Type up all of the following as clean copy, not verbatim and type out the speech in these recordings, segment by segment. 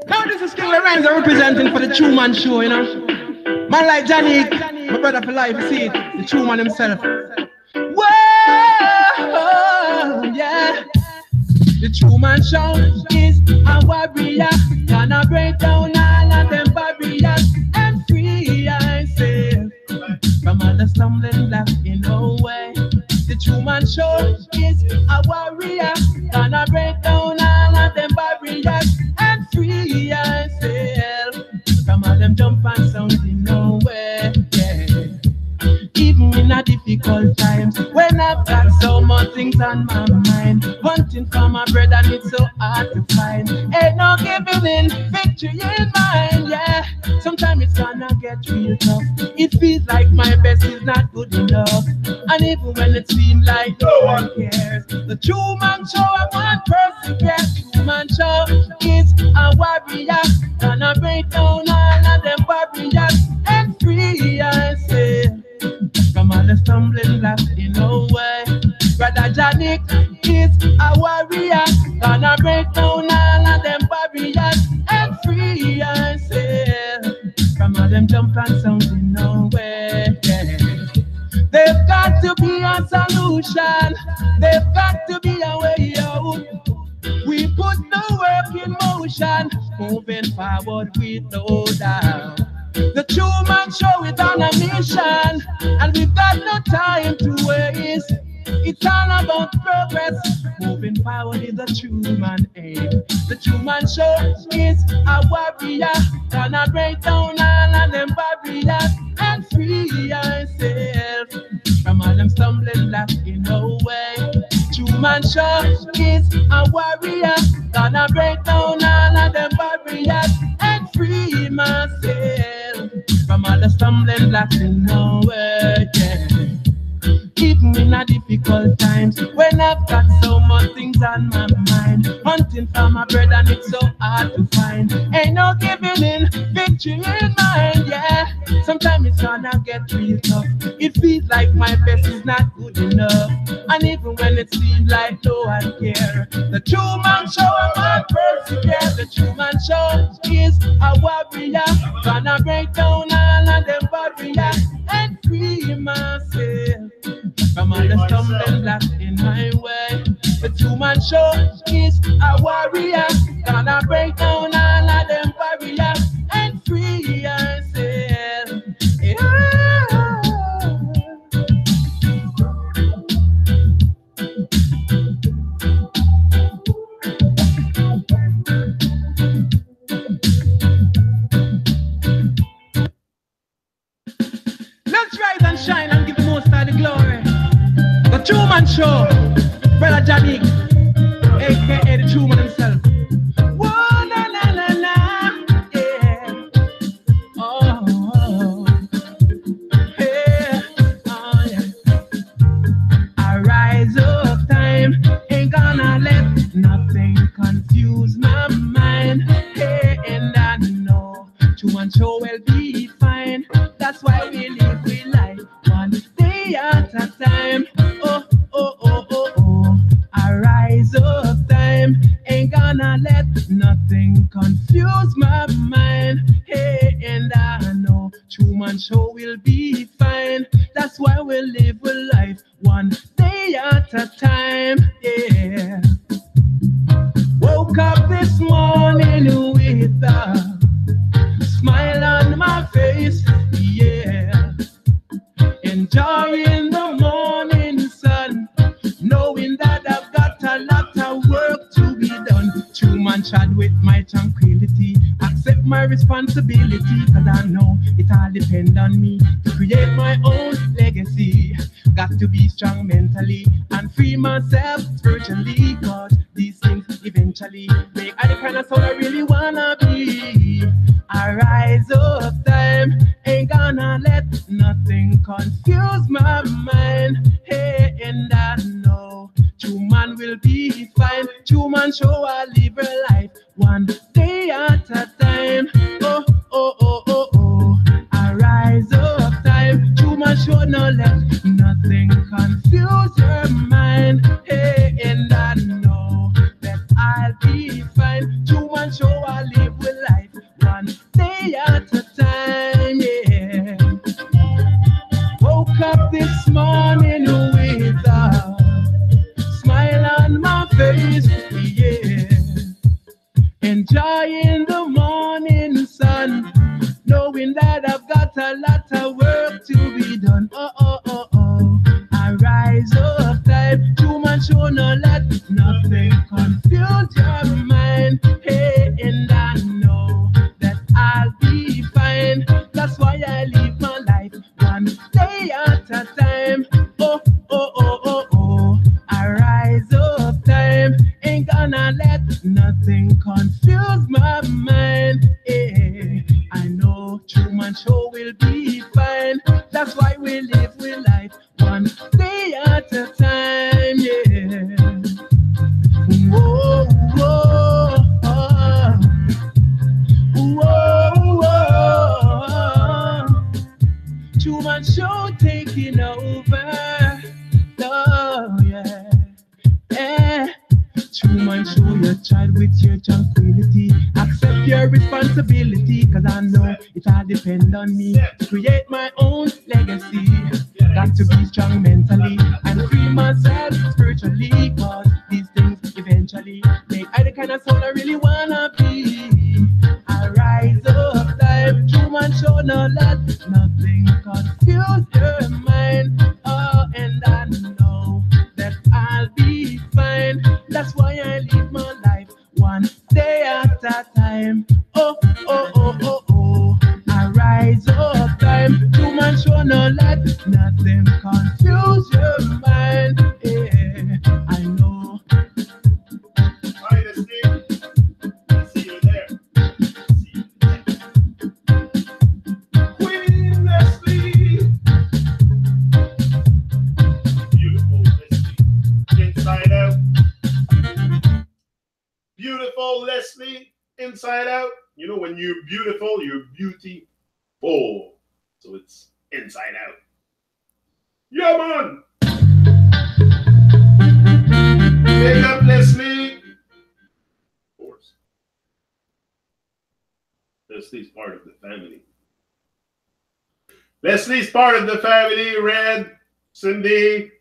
Now this is King Lorenzo representing for the True Man Show, you know. Man like Janik, my brother for life, you see it, the True Man himself. Whoa, yeah. The True Man Show is a warrior, gonna break down all of them barriers and free ourselves from all the stumbling blocks in our way. The True Man Show is a warrior, gonna break down all of them barriers and free ourselves from all them jump and sounds in our way. Yeah. Even in a difficult times, when I've got so much things on my mind, wanting for my bread and it's so hard to find. Ain't no giving in, victory in mind, yeah. Sometimes it's gonna get real tough. It feels like my best is not good enough. And even when it seems like no one cares, the True Man Show, I want persevere. True Man Show is a warrior, gonna break down all of them barriers and free ourselves from all the stumbling blocks in our way. Brother Janik is a warrior, gonna break down all of them barriers and free ourselves from all them jump and sounds in our way. Yeah. There's got to be a solution, there's got to be a way out. We put the work in motion, moving forward with no doubt. The True Man Show is on a mission, and we've got no time to waste. It's all about progress, moving forward is the True Man aim. The True Man Show is a warrior, gonna break down all of them barriers and free ourselves from all them stumbling blocks in our way. True Man Show is a warrior, gonna break down all of them barriers and free myself from all the stumbling blocks in our way. Yeah. Even in a difficult times, when I've got so much things on my mind, hunting for my bread and it's so hard to find. Ain't no giving in, victory in mind, yeah. Sometimes it's gonna get real tough. It feels like my best is not good enough. And even when it seems like no one cares, the True Man Show, I want persevere. The True Man Show is a warrior, gonna break down all of them barriers and free myself from all the stumbling blocks in my way. The True Man Show is a warrior, gonna break down all of them barriers and free ourselves. Yeah. Let's rise and shine and give the Most High the glory. The True Man Show, Brother Janik, aka the True Man himself. Whoa, la la la la, yeah. Oh, yeah, oh yeah. I rise up time, ain't gonna let nothing confuse my mind. Hey, and I know True Man Show will be fine. That's why we live with life one day at a time. Oh, oh, oh, oh, oh. I rise up time, ain't gonna let nothing confuse my mind. Hey, and I know True Man Show will be fine. That's why we live with life one day at a time. Yeah. Woke up this morning with a smile on my face, yeah. Enjoying the morning sun, knowing that I've got a lot of work to be done. True Man chat with my tranquility, accept my responsibility, cause I know it all depends on me to create my own legacy. Got to be strong mentally and free myself spiritually, cause these things eventually make I the kind of soul I really wanna be. I rise up time, ain't gonna let nothing confuse my mind. Hey, and I know True Man will be fine. True Man Show I live a life one day at a time. Oh, oh, oh, oh, oh. I rise up time. True Man Show no let nothing confuse your mind. Hey, and I know that I'll be fine. True Man Show I live with face, yeah. Enjoying the morning sun, knowing that I've got a lot of work to be done. Oh, oh, oh, oh. I rise up time, too much on no let nothing confuse your mind. Hey, and I know that I'll be fine. That's why I live my life one day at a time. Oh, oh, oh, oh, oh. I rise up time, ain't gonna let nothing confuse my mind. Yeah, I know Truman Show will be fine. That's why we live with life one day at a time. Yeah. Whoa, whoa, oh. Whoa, whoa. Truman Show taking over. Oh, yeah. Yeah. Truman Show your child with your tranquility. Accept your responsibility, cause I know it all depend on me to create my own legacy. Got to be strong mentally and free myself spiritually, cause these things eventually make I the kind of soul I really wanna be. I rise up time, Truman Show, no let nothing confuse your mind. Oh, and I know that I'll be fine. That's why I live my life one day at a time. Oh, oh, oh, oh, oh. I rise up time. Truman Show, no let nothing confuse your mind. Yeah, I know. Hi, Steve. See you there. See you there. Queen Leslie. Beautiful Leslie. Inside out. Beautiful Leslie. Inside out. You know, when you're beautiful, you're beautiful. So it's inside out. Yeah, man. Big up, Leslie. Of course. Leslie's part of the family. Leslie's part of the family. Red, Cindy,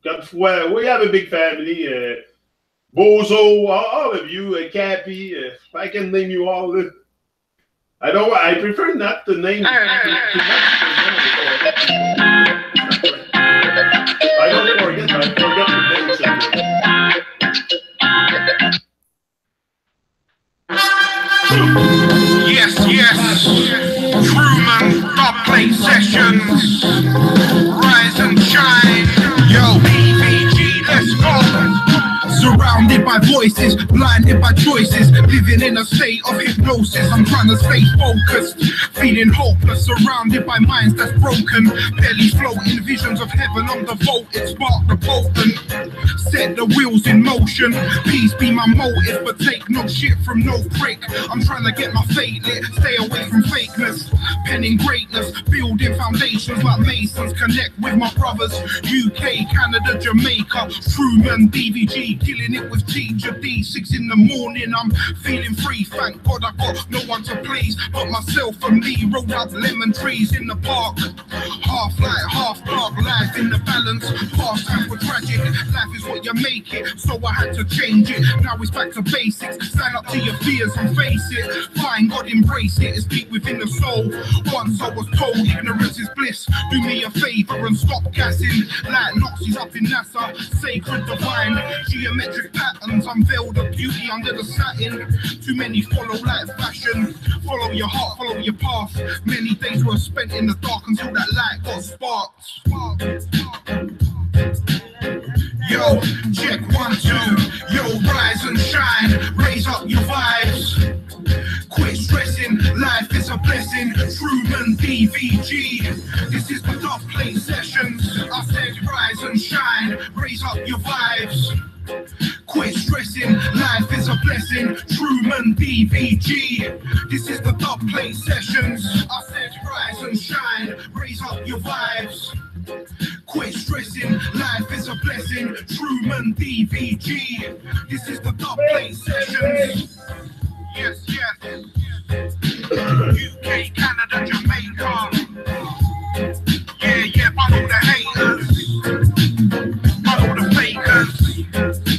Godfrey. We have a big family. Bozo, all of you, Cappy. I can name you all. I prefer not to name. I don't forget. I forget the names. Yes, yes. Truman Top Play Sessions. Rise and shine. Yo, BVG, let's go. Surrounded by voices, blinded by choices, living in a state of hypnosis. I'm trying to stay focused, feeling hopeless, surrounded by minds that's broken. Belly floating, visions of heaven on the voltage, spark the potent. Set the wheels in motion, peace be my motive, but take no shit from no prick. I'm trying to get my fate lit, stay away from fakeness. Penning greatness, building foundations like masons. Connect with my brothers, UK, Canada, Jamaica. Truman, DVG, killing it with Teacher D. 6 in the morning, I'm feeling free. Thank God I got no one to please but myself and me. Rolled up lemon trees in the park. Half light, half dark, life in the balance. Past times were tragic, life is what you make it, so I had to change it. Now it's back to basics. Stand up to your fears and face it. Find God, embrace it. It's deep within the soul. Once I was told ignorance is bliss. Do me a favor and stop gassing like Nazis up in NASA. Sacred divine, geometric patterns unveil the beauty under the satin. Too many follow like fashion. Follow your heart, follow your path. Many days were spent in the dark until that light got sparked. Yo, check 1, 2. Yo, rise and shine. Raise up your vibes. Quit stressing, life is a blessing. Truman DVG. This is the Top Play Sessions. I said rise and shine. Raise up your vibes. Quit stressing, life is a blessing. Truman DVG. This is the Top Play Sessions. I said rise and shine. Raise up your vibes. Quit stressing, life is a blessing. Truman DVG. This is the Top Play Sessions. Yes, yes. UK, Canada, Jamaica. Yeah, yeah, follow the haters. Follow the fakers.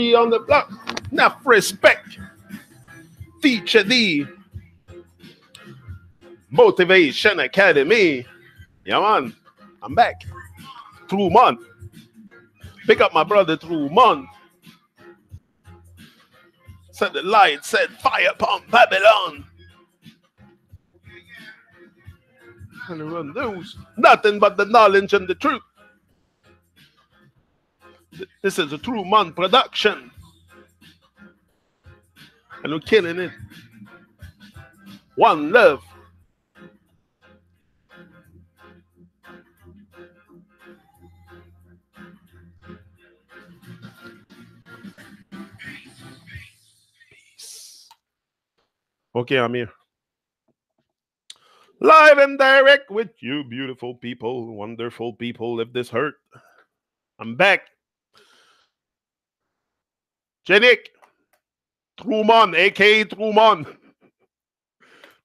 G on the block. Enough respect. Feature D. Motivation Academy. Yeah, man. I'm back. True month. Pick up my brother True month. Set the light, set fire upon Babylon. And run those. Nothing but the knowledge and the truth. This is a True month production. And we're killing it. One love. Peace. Okay, I'm here. Live and direct with you, beautiful people, wonderful people. If this hurt, I'm back. Jenik, Truman, aka Truman.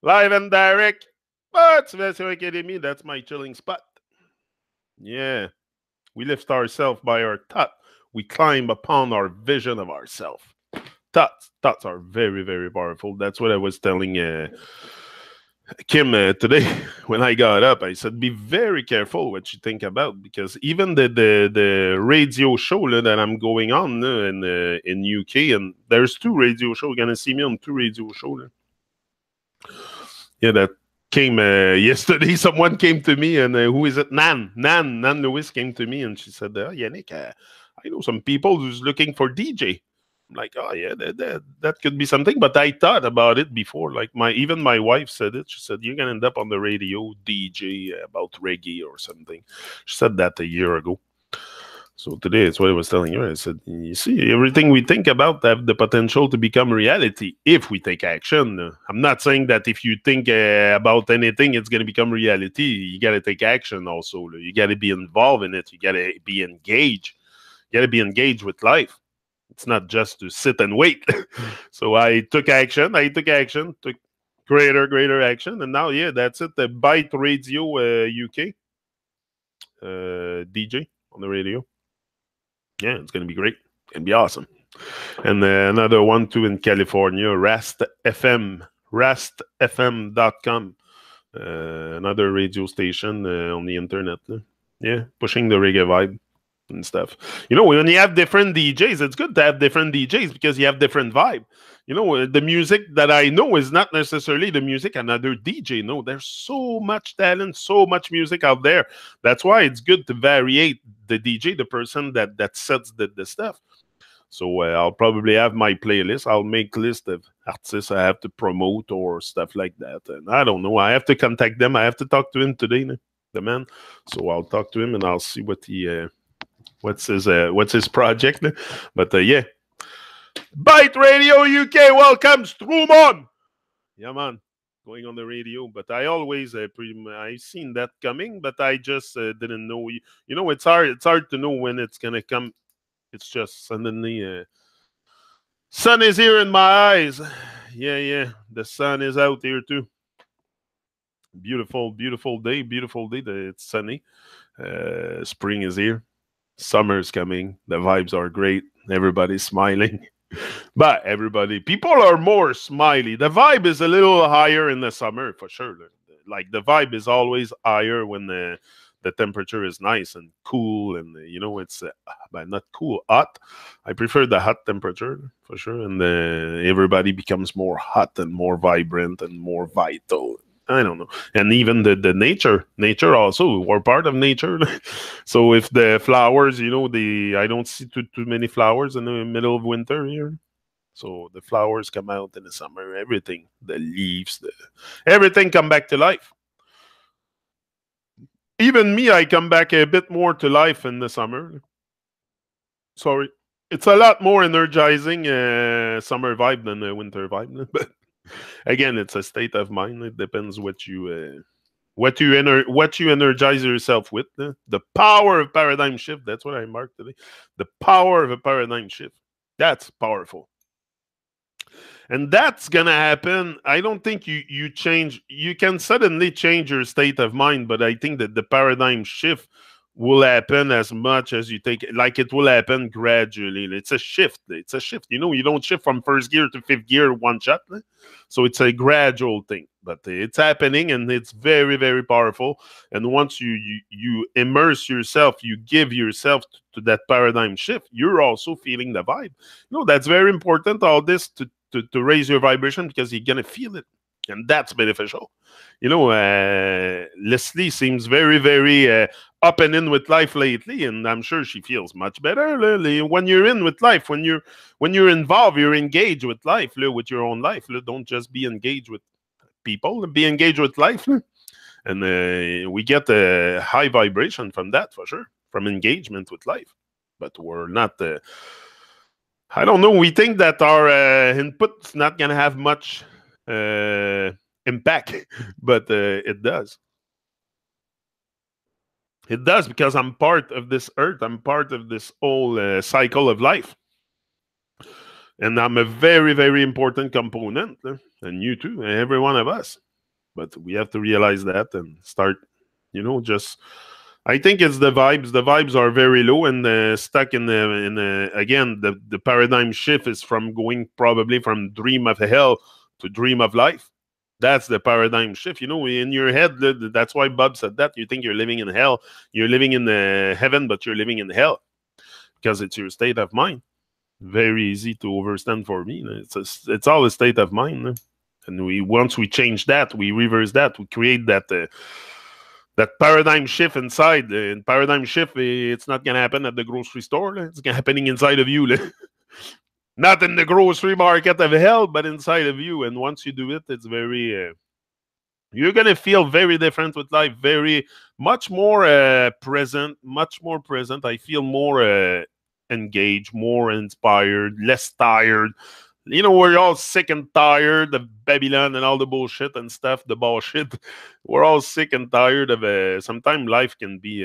Live and direct. But Sylvester Academy, that's my chilling spot. Yeah. We lift ourselves by our thought. We climb upon our vision of ourselves. Thoughts are very, very powerful. That's what I was telling Kim today when I got up. I said, be very careful what you think about, because even the radio show that I'm going on in UK, and there's 2 radio shows. You're gonna see me on 2 radio shows. Yeah, that came yesterday. Someone came to me, and who is it? Nan Lewis came to me, and she said, Yannick, I know some people who's looking for DJ. I'm like, oh yeah, that could be something. But I thought about it before. Like even my wife said it. She said, you're gonna end up on the radio DJ about reggae or something. She said that a year ago. So today, it's what I was telling her. I said, you see, everything we think about have the potential to become reality if we take action. I'm not saying that if you think about anything, it's going to become reality. You got to take action also. You got to be involved in it. You got to be engaged. You got to be engaged with life. It's not just to sit and wait. So I took action. Took greater action. And now, yeah, that's it. The Byte Radio UK DJ on the radio. Yeah, it's going to be great. It's going to be awesome. And another one, too, in California, RastFM, rastfm.com. Another radio station on the internet. Yeah, pushing the reggae vibe and stuff. You know, when you have different DJs, it's good to have different DJs because you have different vibe. You know, the music that I know is not necessarily the music another DJ know. There's so much talent, so much music out there. That's why it's good to variate the DJ, the person that sets the stuff. So I'll probably have my playlist. I'll make list of artists I have to promote or stuff like that. And I don't know. I have to contact them. I have to talk to him today, the man. So I'll talk to him and I'll see what he what's his project. But yeah. Byte Radio UK welcomes Truman. Yeah, man. Going on the radio, but I always I've seen that coming, but I just didn't know. You know, it's hard to know when it's gonna come. It's just suddenly sun is here in my eyes. Yeah, the sun is out here too. Beautiful day. It's sunny. Spring is here. Summer's coming. The vibes are great. Everybody's smiling. But people are more smiley. The vibe is a little higher in the summer for sure. Like the vibe is always higher when the temperature is nice and cool, and you know, it's but not cool, hot. I prefer the hot temperature for sure, and everybody becomes more hot and more vibrant and more vital. I don't know. And even the nature also, we're part of nature. So if the flowers, you know, I don't see too many flowers in the middle of winter here. So the flowers come out in the summer, everything, the leaves, everything come back to life. Even me, I come back a bit more to life in the summer. Sorry. It's a lot more energizing summer vibe than a winter vibe. But again, it's a state of mind. It depends what you energize yourself with. The power of paradigm shift. That's what I marked today. The power of a paradigm shift. That's powerful. And that's gonna happen. I don't think you change. You can suddenly change your state of mind, but I think that the paradigm shift will happen as much as you think. Like it will happen gradually. It's a shift. It's a shift. You know, you don't shift from first gear to fifth gear one shot. So it's a gradual thing, but it's happening and it's very, very powerful. And once you immerse yourself, you give yourself to that paradigm shift, you're also feeling the vibe. You know, that's very important, all this to raise your vibration, because you're going to feel it. And that's beneficial. You know, Leslie seems very, very up and in with life lately, and I'm sure she feels much better. When you're in with life, when you're involved, you're engaged with life, with your own life. Don't just be engaged with people, be engaged with life. And we get a high vibration from that, for sure, from engagement with life. But we're not... I don't know. We think that our input's not going to have much impact, but it does. It does, because I'm part of this earth. I'm part of this whole cycle of life. And I'm a very, very important component. And you too, every one of us. But we have to realize that and start, just... I think it's the vibes. The vibes are very low and stuck in again, the paradigm shift is from going probably from dream of hell to dream of life. That's the paradigm shift. In your head, that's why Bob said that. You think you're living in hell. You're living in heaven, but you're living in hell because it's your state of mind. Very easy to understand for me. It's all a state of mind. And once we change that, we reverse that, we create that paradigm shift inside. And paradigm shift, it's not going to happen at the grocery store. It's happening inside of you. Not in the grocery market of hell, but inside of you. And once you do it, it's very... you're going to feel very different with life. Very much more present, much more present. I feel more engaged, more inspired, less tired. We're all sick and tired of Babylon and all the bullshit and stuff, the bullshit. We're all sick and tired of sometimes life can be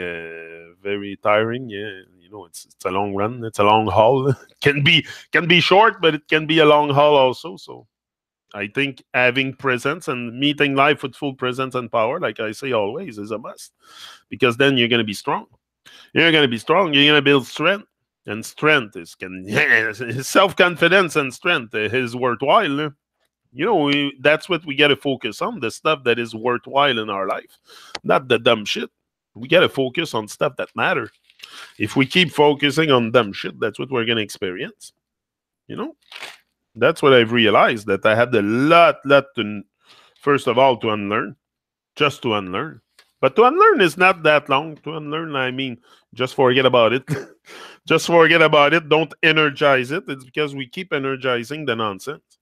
very tiring. Yeah, it's a long run. It's a long haul. can be short, but it can be a long haul also. So I think having presence and meeting life with full presence and power, like I say always, is a must. Because then you're going to be strong. You're going to be strong. You're going to build strength. And strength is self-confidence and strength is worthwhile. That's what we got to focus on, the stuff that is worthwhile in our life, not the dumb shit. We got to focus on stuff that matter. If we keep focusing on dumb shit, that's what we're going to experience. That's what I've realized, that I had a lot to, first of all, to unlearn, just to unlearn. But to unlearn is not that long. To unlearn, I mean, just forget about it. Just forget about it. Don't energize it. It's because we keep energizing the nonsense.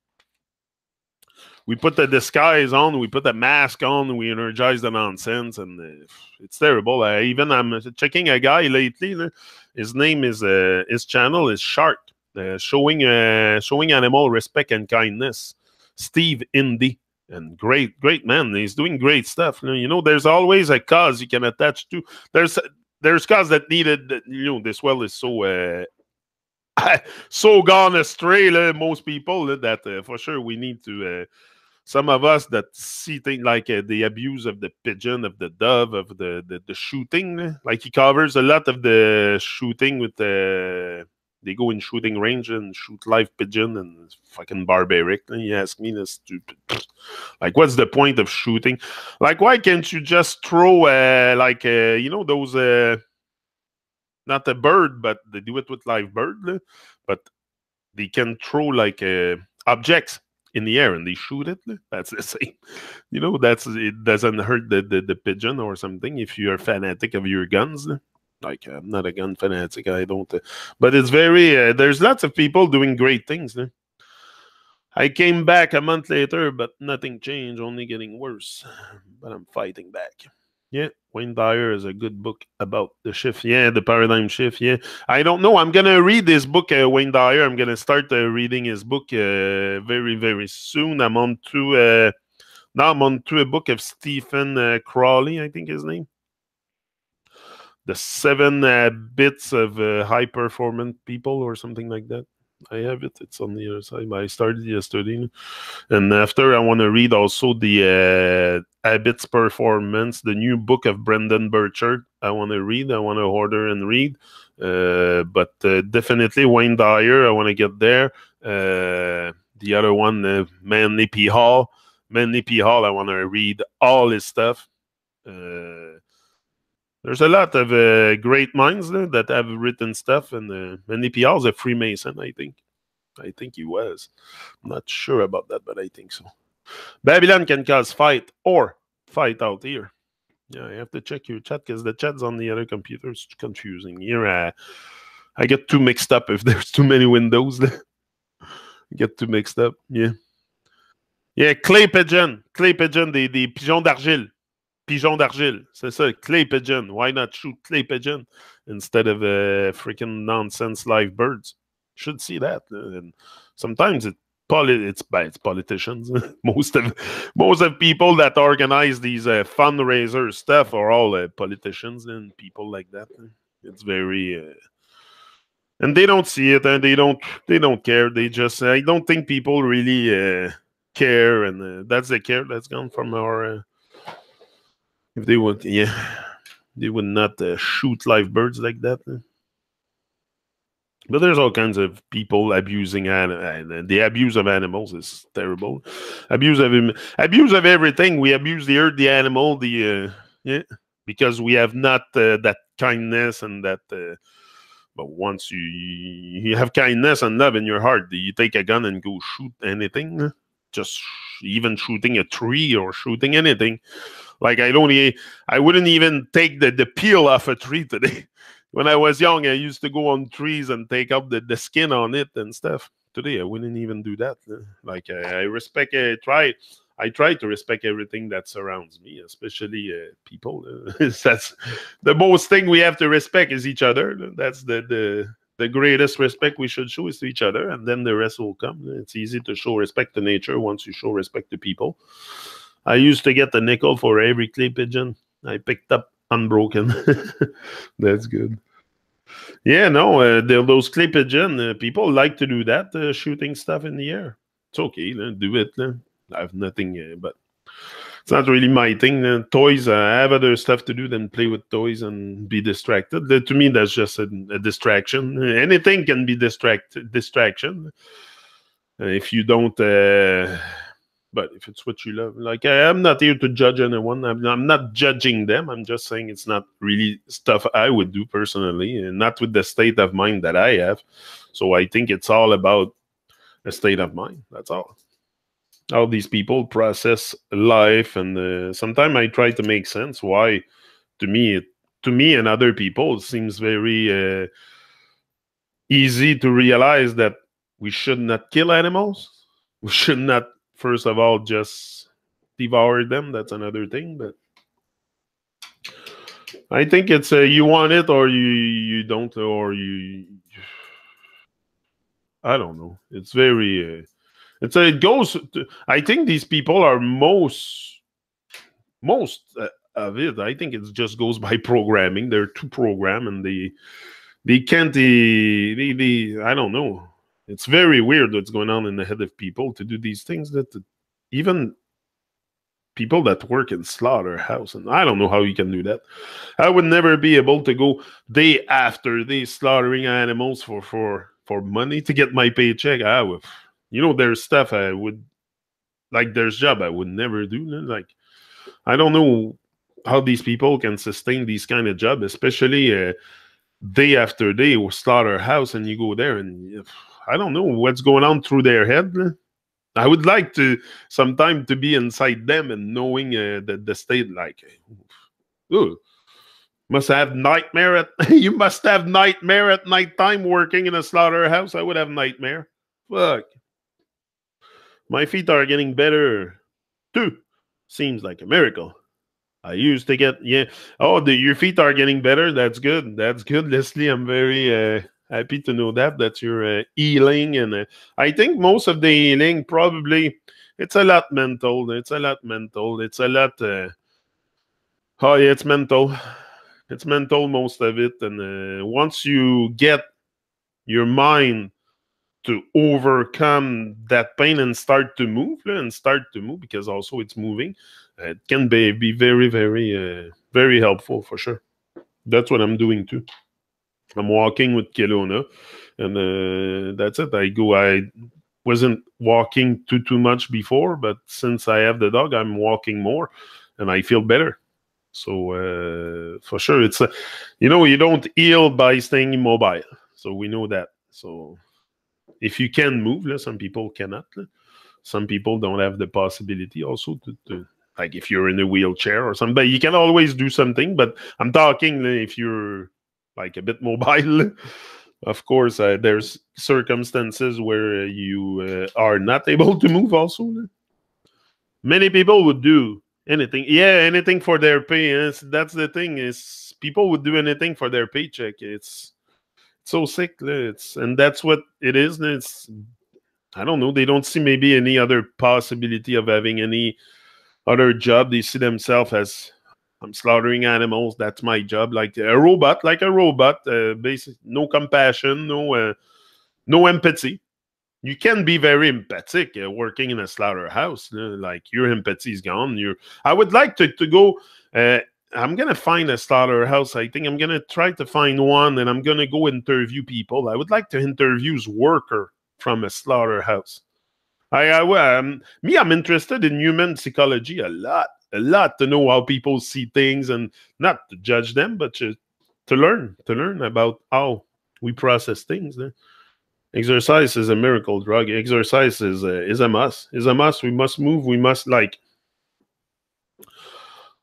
We put the disguise on. We put the mask on. We energize the nonsense. And it's terrible. I'm checking a guy lately. His name is, his channel is Shark. Showing animal respect and kindness. Steve Indy. And great man. He's doing great stuff. There's always a cause you can attach to. There's cause that needed. This world is so so gone astray. Most people that for sure we need to. Some of us that see things like the abuse of the pigeon, of the dove, of the shooting. Like he covers a lot of the shooting with the. They go in shooting range and shoot live pigeon, and it's fucking barbaric. And you ask me, this stupid. Like, what's the point of shooting? Like, why can't you just throw those not a bird, but they do it with live bird, but they can throw like objects in the air and they shoot it. That's the same. It doesn't hurt the pigeon or something if you're fanatic of your guns. Like, I'm not a gun fanatic. I don't. But it's very... there's lots of people doing great things. I came back a month later, but nothing changed. Only getting worse. But I'm fighting back. Yeah, Wayne Dyer is a good book about the shift. Yeah, the paradigm shift. Yeah, I don't know. I'm going to read this book, Wayne Dyer. I'm going to start reading his book very, very soon. Now I'm on to a book of Stephen Crowley, I think his name. The 7 bits of high performance people or something like that. I have it. It's on the other side. But I started yesterday. And after, I want to read also the Habits Performance, the new book of Brendan Burchard. I want to read. I want to order and read. But definitely Wayne Dyer. I want to get there. The other one, Manly P. Hall. Manly P. Hall, I want to read all his stuff. There's a lot of great minds that have written stuff, and Manly P. Hall is a Freemason, I think. I think he was. I'm not sure about that, but I think so. Babylon can cause fight or fight out here. Yeah, you have to check your chat because the chat's on the other computer. It's confusing. Here, I get too mixed up if there's too many windows. Get too mixed up. Yeah. Yeah, clay pigeon. Clay pigeon, des pigeons d'argile. Pigeon d'argile. C'est ça, clay pigeon. Why not shoot clay pigeon instead of freaking nonsense live birds? Should see that. And sometimes it's politicians. most of people that organize these fundraiser stuff are all politicians and people like that. It's very and they don't see it and they don't care. They just I don't think people really care, and that's the care that's gone from our if they would they would not shoot live birds like that. But there's all kinds of people abusing and the abuse of animals is terrible. Abuse of everything. We abuse the earth, the animal, because we have not that kindness and that. But once you have kindness and love in your heart, you take a gun and go shoot anything. Just even shooting a tree or shooting anything. Like I wouldn't even take the peel off a tree today. When I was young, I used to go on trees and take up the skin on it and stuff. Today, I wouldn't even do that. Like I try to respect everything that surrounds me, especially people. That's the most thing we have to respect is each other. That's the greatest respect we should show is to each other, and then the rest will come. It's easy to show respect to nature once you show respect to people. I used to get a nickel for every clay pigeon I picked up unbroken. That's good. Yeah, no, those clay pigeon people like to do that, shooting stuff in the air. It's okay, do it. I have nothing, but it's not really my thing. Toys, I have other stuff to do than play with toys and be distracted. To me, that's just a distraction. Anything can be distraction. If you don't, but if it's what you love, like I'm not here to judge anyone. I'm not judging them. I'm just saying it's not really stuff I would do personally, and not with the state of mind that I have. So I think it's all about a state of mind. That's all. How these people process life, and sometimes I try to make sense why, to me and other people, it seems very easy to realize that we should not kill animals. We should not, first of all, just devour them. That's another thing, but I think it's you want it or you don't, or I don't know. It's very it goes I think these people are most of it, I think it just goes by programming. They're too programmed, and they can't I don't know. It's very weird what's going on in the head of people to do these things, that even people that work in slaughterhouse, and I don't know how you can do that. I would never be able to go day after day slaughtering animals for money to get my paycheck. I would, there's stuff I would, like there's job I would never do. Like, I don't know how these people can sustain these kind of job, especially day after day with slaughterhouse, and you go there and I don't know what's going on through their head. I would like to sometime to be inside them and knowing the state, like, ooh, must have nightmare at you must have nightmare at nighttime working in a slaughterhouse. I would have nightmare. Fuck. My feet are getting better too. Seems like a miracle. I used to get your feet are getting better. That's good. That's good, Leslie. I'm very happy to know that you're healing, and I think most of the healing probably it's a lot mental. It's a lot mental. It's a lot. Oh yeah, it's mental. It's mental, most of it, and once you get your mind to overcome that pain and start to move, because also it's moving. It can be very, very, very helpful for sure. That's what I'm doing too. I'm walking with Kelowna, and that's it. I wasn't walking too much before, but since I have the dog, I'm walking more, and I feel better. So for sure, it's you don't heal by staying immobile. So we know that. So if you can move, some people cannot. Some people don't have the possibility also to like if you're in a wheelchair or something. But you can always do something. But I'm talking if you're like a bit mobile. Of course, there's circumstances where you are not able to move also. Many people would do anything. Yeah, anything for their pay. That's the thing is people would do anything for their paycheck. It's so sick. And that's what it is. It's I don't know. They don't see maybe any other possibility of having any other job. They see themselves as I'm slaughtering animals. That's my job. Like a robot. Basic, no compassion, no empathy. You can be very empathic working in a slaughterhouse. Like your empathy is gone. I would like to go. I'm gonna find a slaughterhouse. I think I'm gonna try to find one, and I'm gonna go interview people. I would like to interview worker from a slaughterhouse. I'm interested in human psychology a lot to know how people see things and not to judge them, but to learn about how we process things. Exercise is a miracle drug. Exercise is a must. We must move. We must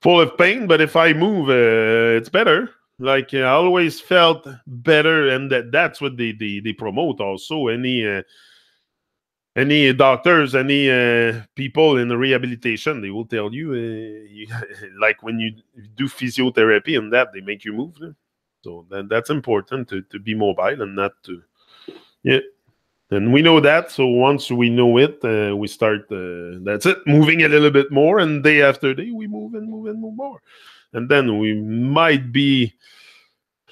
full of pain, but if I move, it's better. Like I always felt better, and that's what they promote also. Any doctors, any people in the rehabilitation, they will tell you, like when you do physiotherapy and that, they make you move. So that's important to be mobile and not to, yeah. And we know that. So once we know it, we start, that's it, moving a little bit more. And day after day, we move and move and move more. And then we might be,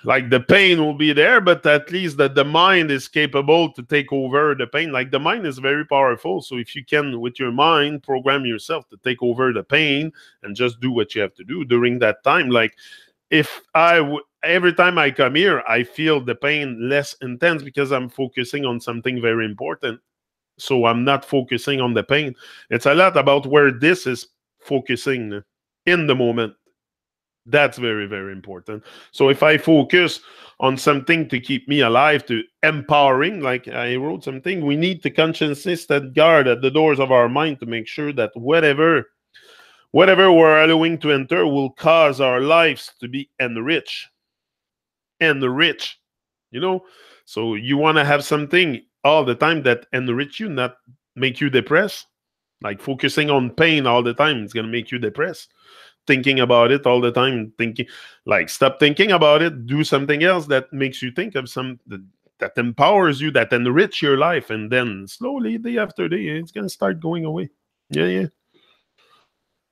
like the pain will be there, but at least that the mind is capable to take over the pain. Like the mind is very powerful. So if you can, with your mind, program yourself to take over the pain and just do what you have to do during that time. Like if every time I come here, I feel the pain less intense because I'm focusing on something very important. So I'm not focusing on the pain. It's a lot about where this is focusing in the moment. That's very, very important. So if I focus on something to keep me alive, to empowering, like I wrote something, we need to consciously stand guard at the doors of our mind to make sure that whatever we're allowing to enter will cause our lives to be enriched. So you want to have something all the time that enrich you, not make you depressed. Like focusing on pain all the time, it's going to make you depressed. Thinking about it all the time, stop thinking about it, do something else that makes you think of that empowers you, that enrich your life, and then slowly, day after day, it's going to start going away. Yeah.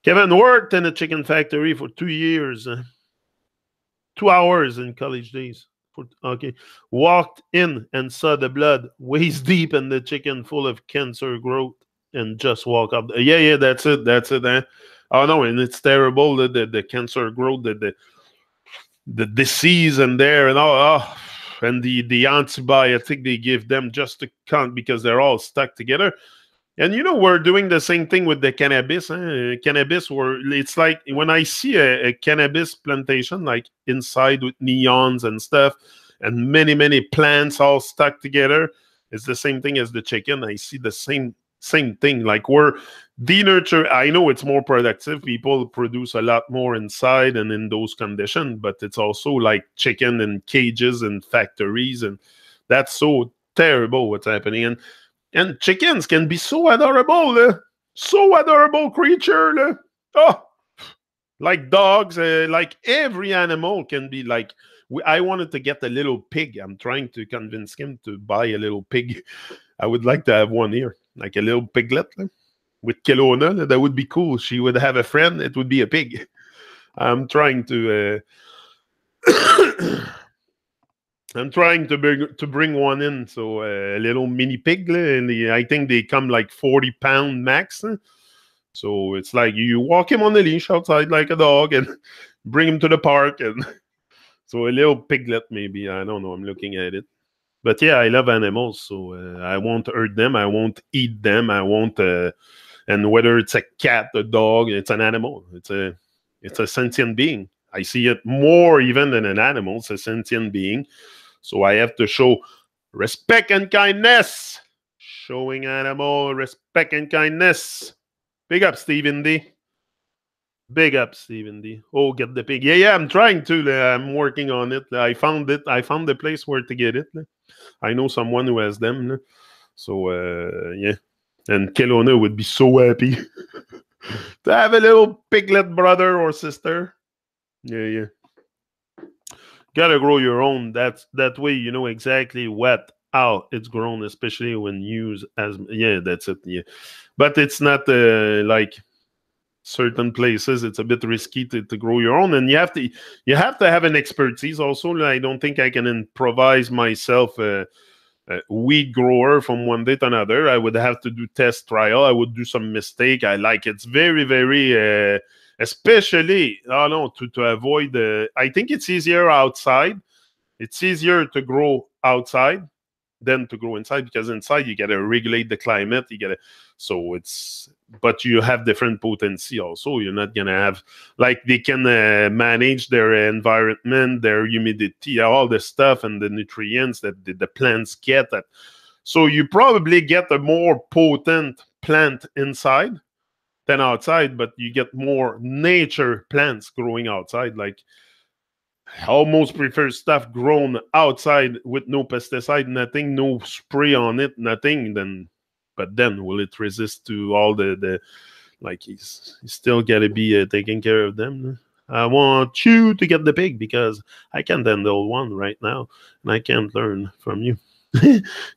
Kevin worked in a chicken factory for 2 years. 2 hours in college days. Walked in and saw the blood waist deep in the chicken full of cancer growth and just walk up. Yeah, that's it. Oh no, and it's terrible, the cancer growth, the disease in there, and and the antibiotic they give them just to count because they're all stuck together. And we're doing the same thing with the cannabis. Cannabis, it's like when I see a cannabis plantation, like inside with neons and stuff, and many plants all stuck together, it's the same thing as the chicken. I see the same thing. Like we're denurture. I know it's more productive. People produce a lot more inside and in those conditions, but it's also like chicken in cages and factories, and that's so terrible what's happening. And chickens can be so adorable, so adorable creature. Oh, like dogs, like every animal can be like. I wanted to get a little pig. I'm trying to convince him to buy a little pig. I would like to have one here, like a little piglet with Kelowna. That would be cool. She would have a friend. It would be a pig. I'm trying to. I'm trying to bring one in, so a little mini pig. And I think they come like 40-pound max. So it's like you walk him on the leash outside like a dog and bring him to the park. And so a little piglet, maybe. I don't know. I'm looking at it. But yeah, I love animals, so I won't hurt them. I won't eat them. I won't. And whether it's a cat, a dog, it's an animal. It's a sentient being. I see it more even than an animal. It's a sentient being. So I have to show respect and kindness. Showing animal respect and kindness. Big up, Stephen D. Big up, Stephen D. Oh, get the pig. Yeah, I'm trying to. I'm working on it. I found it. I found the place where to get it. I know someone who has them. So, yeah. And Kelowna would be so happy to have a little piglet brother or sister. Yeah. Gotta grow your own. That way you know exactly how it's grown, especially when used as that's it. Yeah. But it's not like certain places it's a bit risky to grow your own, and you have to have an expertise also. I don't think I can improvise myself a weed grower from one day to another. I would have to do test trial. I would do some mistake. It's very, very especially to avoid I think it's easier outside. It's easier to grow outside than to grow inside, because inside you got to regulate the climate. But you have different potency also. You're not gonna have, like, they can manage their environment, their humidity, all the stuff and the nutrients that the plants get. So you probably get a more potent plant inside than outside, but you get more nature plants growing outside. Like, I almost prefer stuff grown outside with no pesticide, nothing, no spray on it, nothing. But then will it resist to all the like? He's still got to be taking care of them. I want you to get the pig because I can't handle one right now, and I can't learn from you.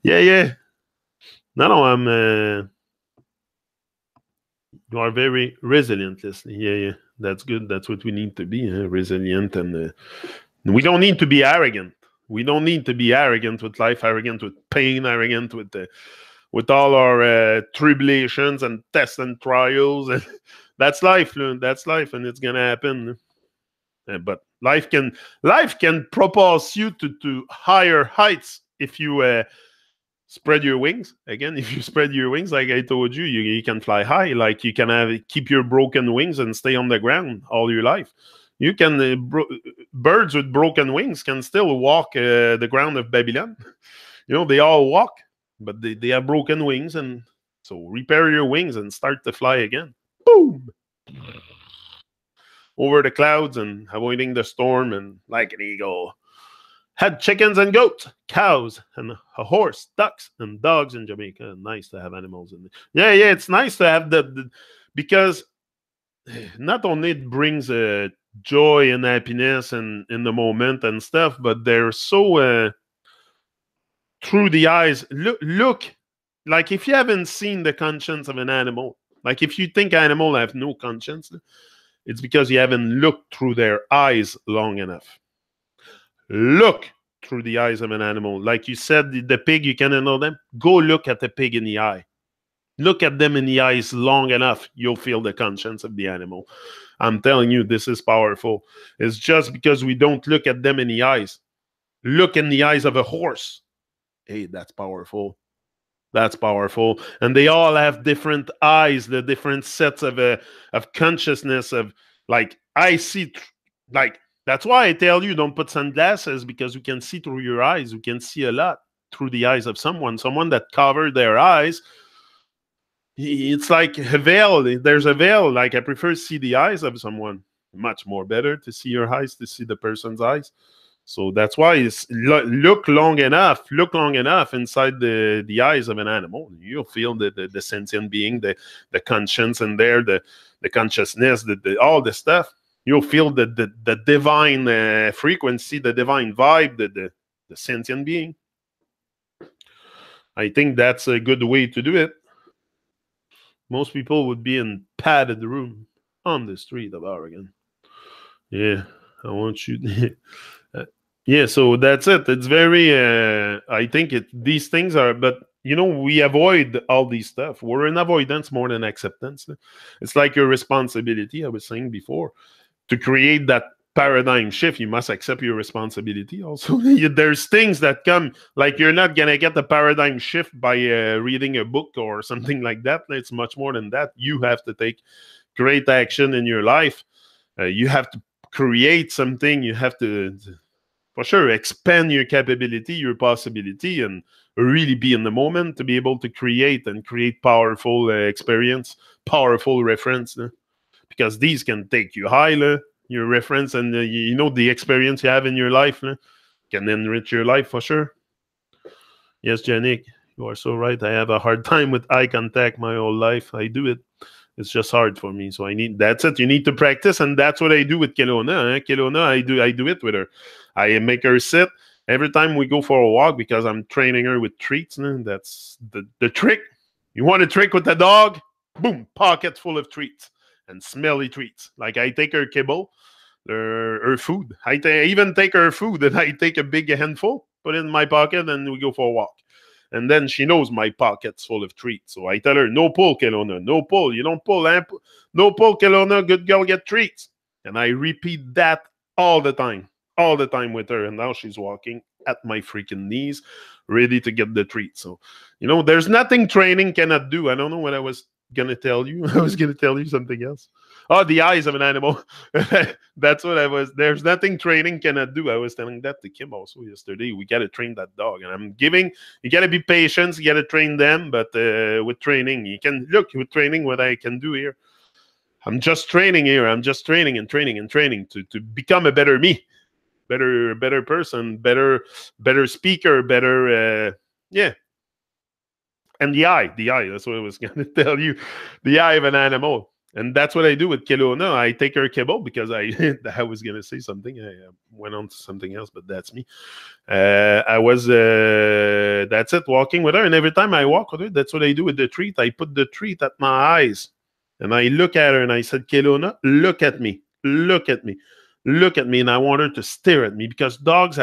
Yeah. No, I'm. You are very resilient, Leslie. Yeah. That's good. That's what we need to be, resilient, and we don't need to be arrogant. We don't need to be arrogant with life, arrogant with pain, arrogant with all our tribulations and tests and trials. That's life. That's life, and it's gonna happen. But life can propulse you to higher heights if you spread your wings. Again, if you spread your wings, like I told you, you can fly high. Like, you can keep your broken wings and stay on the ground all your life. You can birds with broken wings can still walk the ground of Babylon. They all walk, but they have broken wings, and so repair your wings and start to fly again. Boom! Over the clouds and avoiding the storm, and like an eagle. Had chickens and goats, cows, and a horse, ducks, and dogs in Jamaica. Nice to have animals in there. Yeah, it's nice to have because not only it brings joy and happiness and in the moment and stuff, but they're so through the eyes. Look, like, if you haven't seen the conscience of an animal, like if you think animals have no conscience, it's because you haven't looked through their eyes long enough. Look through the eyes of an animal. Like you said, the pig, you can handle them. Go look at the pig in the eye. Look at them in the eyes long enough. You'll feel the conscience of the animal. I'm telling you, this is powerful. It's just because we don't look at them in the eyes. Look in the eyes of a horse. Hey, that's powerful. That's powerful. And they all have different eyes, the different sets of consciousness of, like, I see, like, that's why I tell you, don't put sunglasses, because we can see through your eyes. We can see a lot through the eyes of someone that covered their eyes. It's like a veil. There's a veil. Like, I prefer to see the eyes of someone. Much more better to see your eyes, to see the person's eyes. So that's why it's look long enough inside the eyes of an animal. You'll feel the sentient being, the conscience in there, the consciousness, all the stuff. You'll feel the divine frequency, the divine vibe, the sentient being. I think that's a good way to do it. Most people would be in padded room on the street of Oregon. Yeah, I want you. Yeah, so that's it. It's very, I think these things are, but we avoid all these stuff. We're in avoidance more than acceptance. It's like your responsibility, I was saying before. To create that paradigm shift, you must accept your responsibility also. There's things that come, like you're not going to get the paradigm shift by reading a book or something like that. It's much more than that. You have to take great action in your life. You have to create something. You have to for sure expand your capability, your possibility, and really be in the moment to be able to create powerful experience, powerful reference. Because these can take you high, your reference, and the experience you have in your life can enrich your life for sure. Yes, Janik, you are so right. I have a hard time with eye contact my whole life. I do it. It's just hard for me. So that's it. You need to practice, and that's what I do with Kelowna. Kelowna, I do it with her. I make her sit every time we go for a walk because I'm training her with treats. That's the trick. You want a trick with the dog? Boom, pocket full of treats and smelly treats. Like I take her kibble, her food. I even take her food and I take a big handful, put it in my pocket, and we go for a walk. And then she knows my pocket's full of treats. So I tell her, no pull, Kelowna. No pull. You don't pull. No pull, Kelowna. Good girl, get treats. And I repeat that all the time with her. And now she's walking at my freaking knees, ready to get the treat. So, there's nothing training cannot do. I don't know what I was going to tell you. I was going to tell you something else. Oh, the eyes of an animal. That's what I was. There's nothing training cannot do. I was telling that to Kim also yesterday. We got to train that dog. And you got to be patient. You got to train them. But with training, you can look with training what I can do here. I'm just training here. I'm just training and training and training to become a better me, better person, better speaker, better, yeah. And the eye, that's what I was going to tell you. The eye of an animal. And that's what I do with Kelowna. I take her kibble because I was going to say something. I went on to something else, but that's me. I was, that's it, walking with her. And every time I walk with her, that's what I do with the treat. I put the treat at my eyes. And I look at her and I said, Kelowna, look at me. Look at me. Look at me. And I want her to stare at me because dogs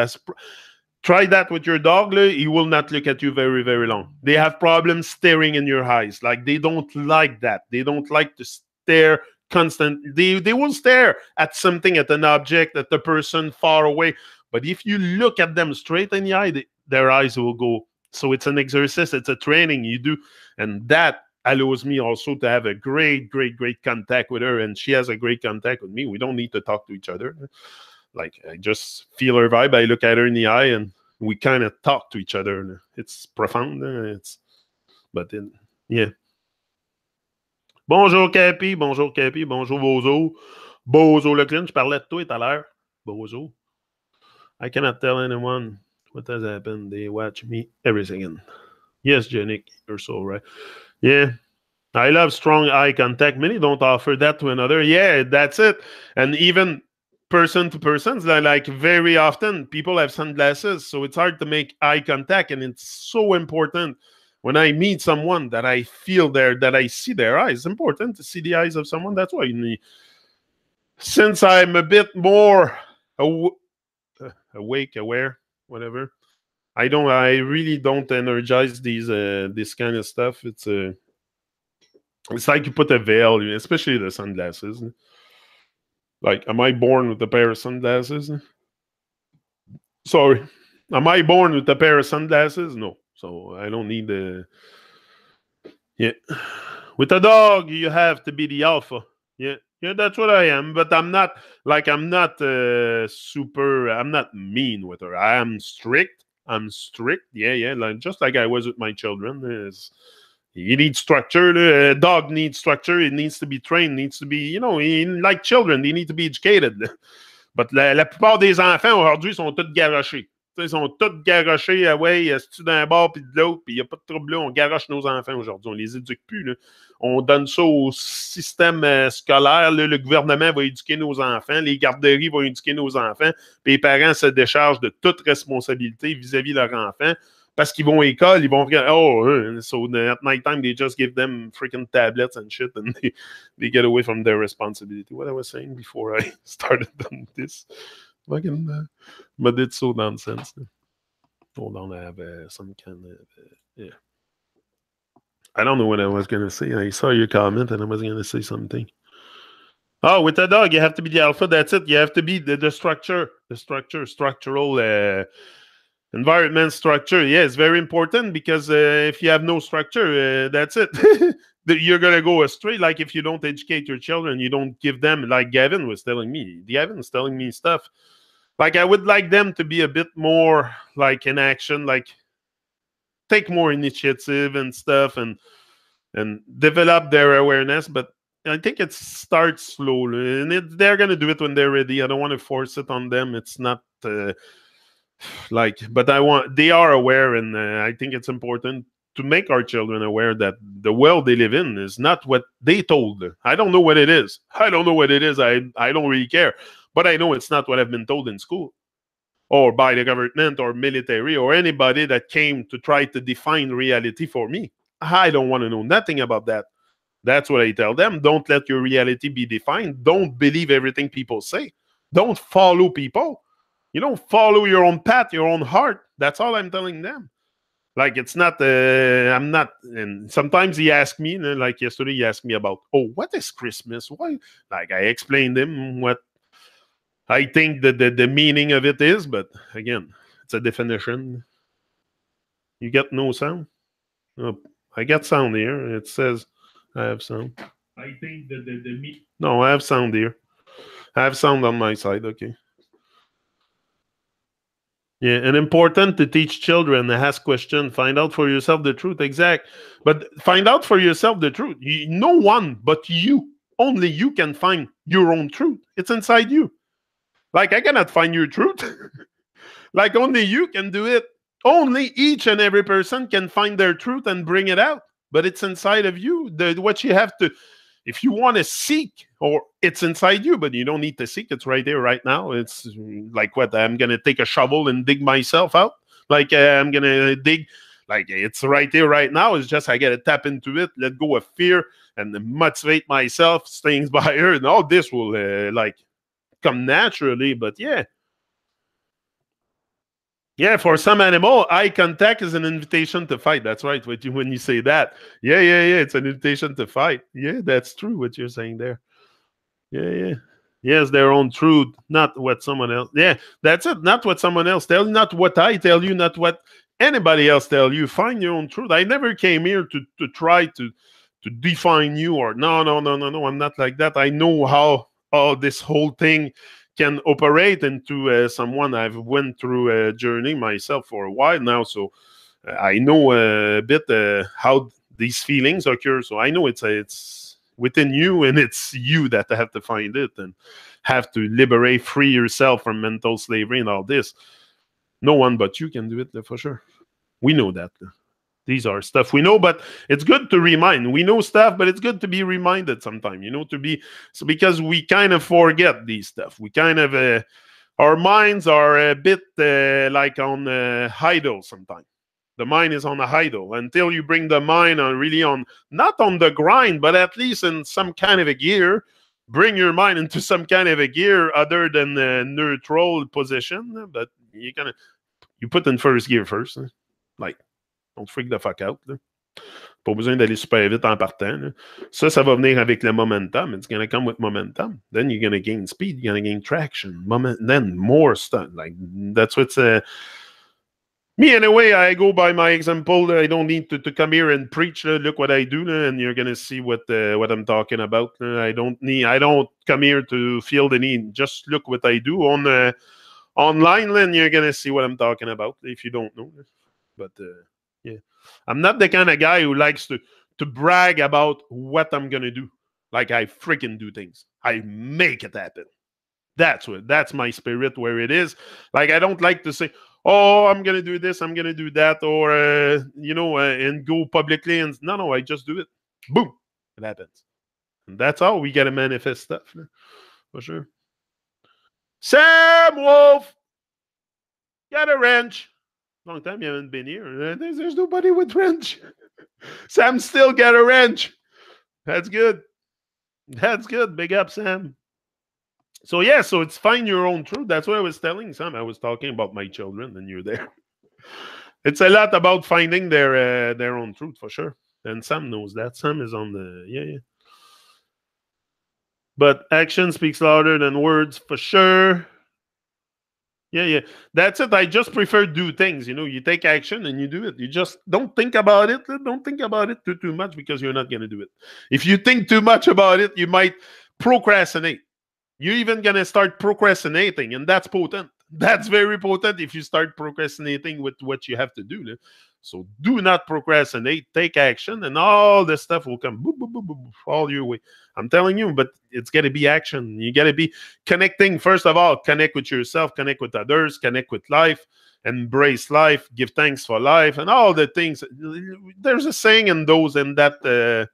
try that with your dog. He will not look at you very, very long. They have problems staring in your eyes. Like they don't like that. They don't like to stare constantly. They will stare at something, at an object, at the person far away. But if you look at them straight in the eye, their eyes will go. So it's an exercise. It's a training you do. And that allows me also to have a great contact with her. And she has a great contact with me. We don't need to talk to each other. Like, I just feel her vibe. I look at her in the eye and we kind of talk to each other. It's profound. Yeah. Bonjour, Cappy. Bonjour, Cappy. Bonjour, Bozo. Bozo Leclerc. Je parlais de toi tout à l'heure. Bozo. I cannot tell anyone what has happened. They watch me every second. Yes, Janik, you're so right. Yeah. I love strong eye contact. Many don't offer that to another. Yeah, that's it. And even person to person, like very often people have sunglasses, so it's hard to make eye contact. And it's so important when I meet someone that I feel that I see their eyes. It's important to see the eyes of someone. That's why since I'm a bit more awake, aware, whatever, I really don't energize this kind of stuff. It's like you put a veil, especially the sunglasses. Like, am I born with a pair of sunglasses? Sorry. Am I born with a pair of sunglasses? No. So I don't need the... Yeah. With a dog, you have to be the alpha. Yeah. Yeah, that's what I am. But I'm not super... I'm not mean with her. I am strict. Yeah. Just like I was with my children. You need structure. A dog needs structure. It needs to be trained. Needs to be, like children, they need to be educated. But la plupart des enfants aujourd'hui sont tous garochés. Ils sont tous garochés. Ouais, c'est-tu d'un bord puis de l'autre, puis il n'y a pas de trouble là. On garoche nos enfants aujourd'hui. On les éduque plus. Là. On donne ça au système scolaire. Là. Le gouvernement va éduquer nos enfants. Les garderies vont éduquer nos enfants. Puis les parents se déchargent de toute responsabilité vis-à-vis de leurs enfants. Parce qu'ils vont à l'école, ils vont regarder, so at night time, they just give them freaking tablets and shit, and they get away from their responsibility. What I was saying before I started on this. Fucking, but it's so nonsense. Hold on, I have some kind of yeah. I don't know what I was gonna say. I saw your comment and I was gonna say something. Oh, with a dog, you have to be the alpha. That's it. You have to be the structure, structural environment structure. Yeah, it's very important because if you have no structure, that's it. You're gonna go astray. Like if you don't educate your children, you don't give them. Like Gavin was telling me. Gavin was telling me stuff. Like I would like them to be a bit more like in action, like take more initiative and stuff, and develop their awareness. But I think it starts slowly, and they're gonna do it when they're ready. I don't want to force it on them. It's not like, but they are aware, and I think it's important to make our children aware that the world they live in is not what they told. I don't know what it is. I don't know what it is. I don't really care, but I know it's not what I've been told in school or by the government or military or anybody that came to try to define reality for me. I don't want to know nothing about that. That's what I tell them. Don't let your reality be defined. Don't believe everything people say. Don't follow people. You don't follow your own path, your own heart. That's all I'm telling them. Like, it's not, I'm not, and sometimes he asked me, like yesterday, he asked me about, oh, what is Christmas? Why? Like, I explained him what I think that the meaning of it is, but again, it's a definition. You get no sound? Oh, I get sound here. It says I have sound. I think that no, I have sound here. I have sound on my side. Okay. Yeah, and important to teach children, ask questions, find out for yourself the truth. Exact. But find out for yourself the truth. No one but you, only you can find your own truth. It's inside you. Like, I cannot find your truth. Like, only you can do it. Only each and every person can find their truth and bring it out. But it's inside of you. What you have to, if you want to seek, or it's inside you, but you don't need to seek. It's right there, right now. It's like, what? I'm going to take a shovel and dig myself out. Like, I'm going to dig. Like, it's right there, right now. It's just I got to tap into it, let go of fear, and motivate myself, stay inspired, and all this will, like, come naturally. But yeah. Yeah, for some animal, eye contact is an invitation to fight. That's right. When you say that, yeah, it's an invitation to fight. Yeah, that's true. What you're saying there. Yeah. Yes, their own truth, not what someone else. Yeah, that's it. Not what someone else tells you, not what I tell you, not what anybody else tell you. Find your own truth. I never came here to try to define you or no. I'm not like that. I know how this whole thing can operate into someone. I've went through a journey myself for a while now, so I know a bit how these feelings occur. So I know it's within you, and it's you that have to find it and have to liberate, free yourself from mental slavery and all this. No one but you can do it, for sure. We know that. These are stuff we know, but it's good to remind. We know stuff, but it's good to be reminded sometimes, because we kind of forget these stuff. We kind of, our minds are a bit like on idle sometimes. The mind is on a idle until you bring the mind on really on, not on the grind, but at least in some kind of a gear. Bring your mind into some kind of a gear other than the neutral position, but you put in first gear first. Like, don't freak the fuck out. Là. Pas besoin d'aller super vite en partant. Là. Ça va venir avec le momentum. It's going to come with momentum. Then you're going to gain speed. You're going to gain traction. Then more stuff. Like, that's what's... me, anyway, I go by my example. I don't need to come here and preach. Look what I do, and you're going to see what I'm talking about. I don't come here to feel the need. Just look what I do on online, and you're going to see what I'm talking about if you don't know. But... yeah, I'm not the kind of guy who likes to brag about what I'm gonna do. Like, I freaking do things. I make it happen. That's my spirit where it is. Like, I don't like to say, "Oh, I'm gonna do this, I'm gonna do that," or and go publicly and no, I just do it. Boom, it happens. And that's how we gotta manifest stuff, for sure. Sam Wolf, got a wrench. Long time you haven't been here. There's nobody with wrench. Sam still got a wrench. That's good. That's good. Big up, Sam. So yeah, so it's find your own truth. That's what I was telling Sam. I was talking about my children, and you're there. It's a lot about finding their own truth for sure. And Sam knows that. Sam is on the yeah. But action speaks louder than words for sure. Yeah. That's it. I just prefer do things. You take action and you do it. You just don't think about it. Don't think about it too much because you're not gonna do it. If you think too much about it, you might procrastinate. You're even gonna start procrastinating, and that's potent. That's very potent if you start procrastinating with what you have to do. So do not procrastinate. Take action, and all this stuff will come boop, boop, boop, boop, boop, all your way. I'm telling you, but it's got to be action. You got to be connecting. First of all, connect with yourself, connect with others, connect with life, embrace life, give thanks for life, and all the things. There's a saying in that.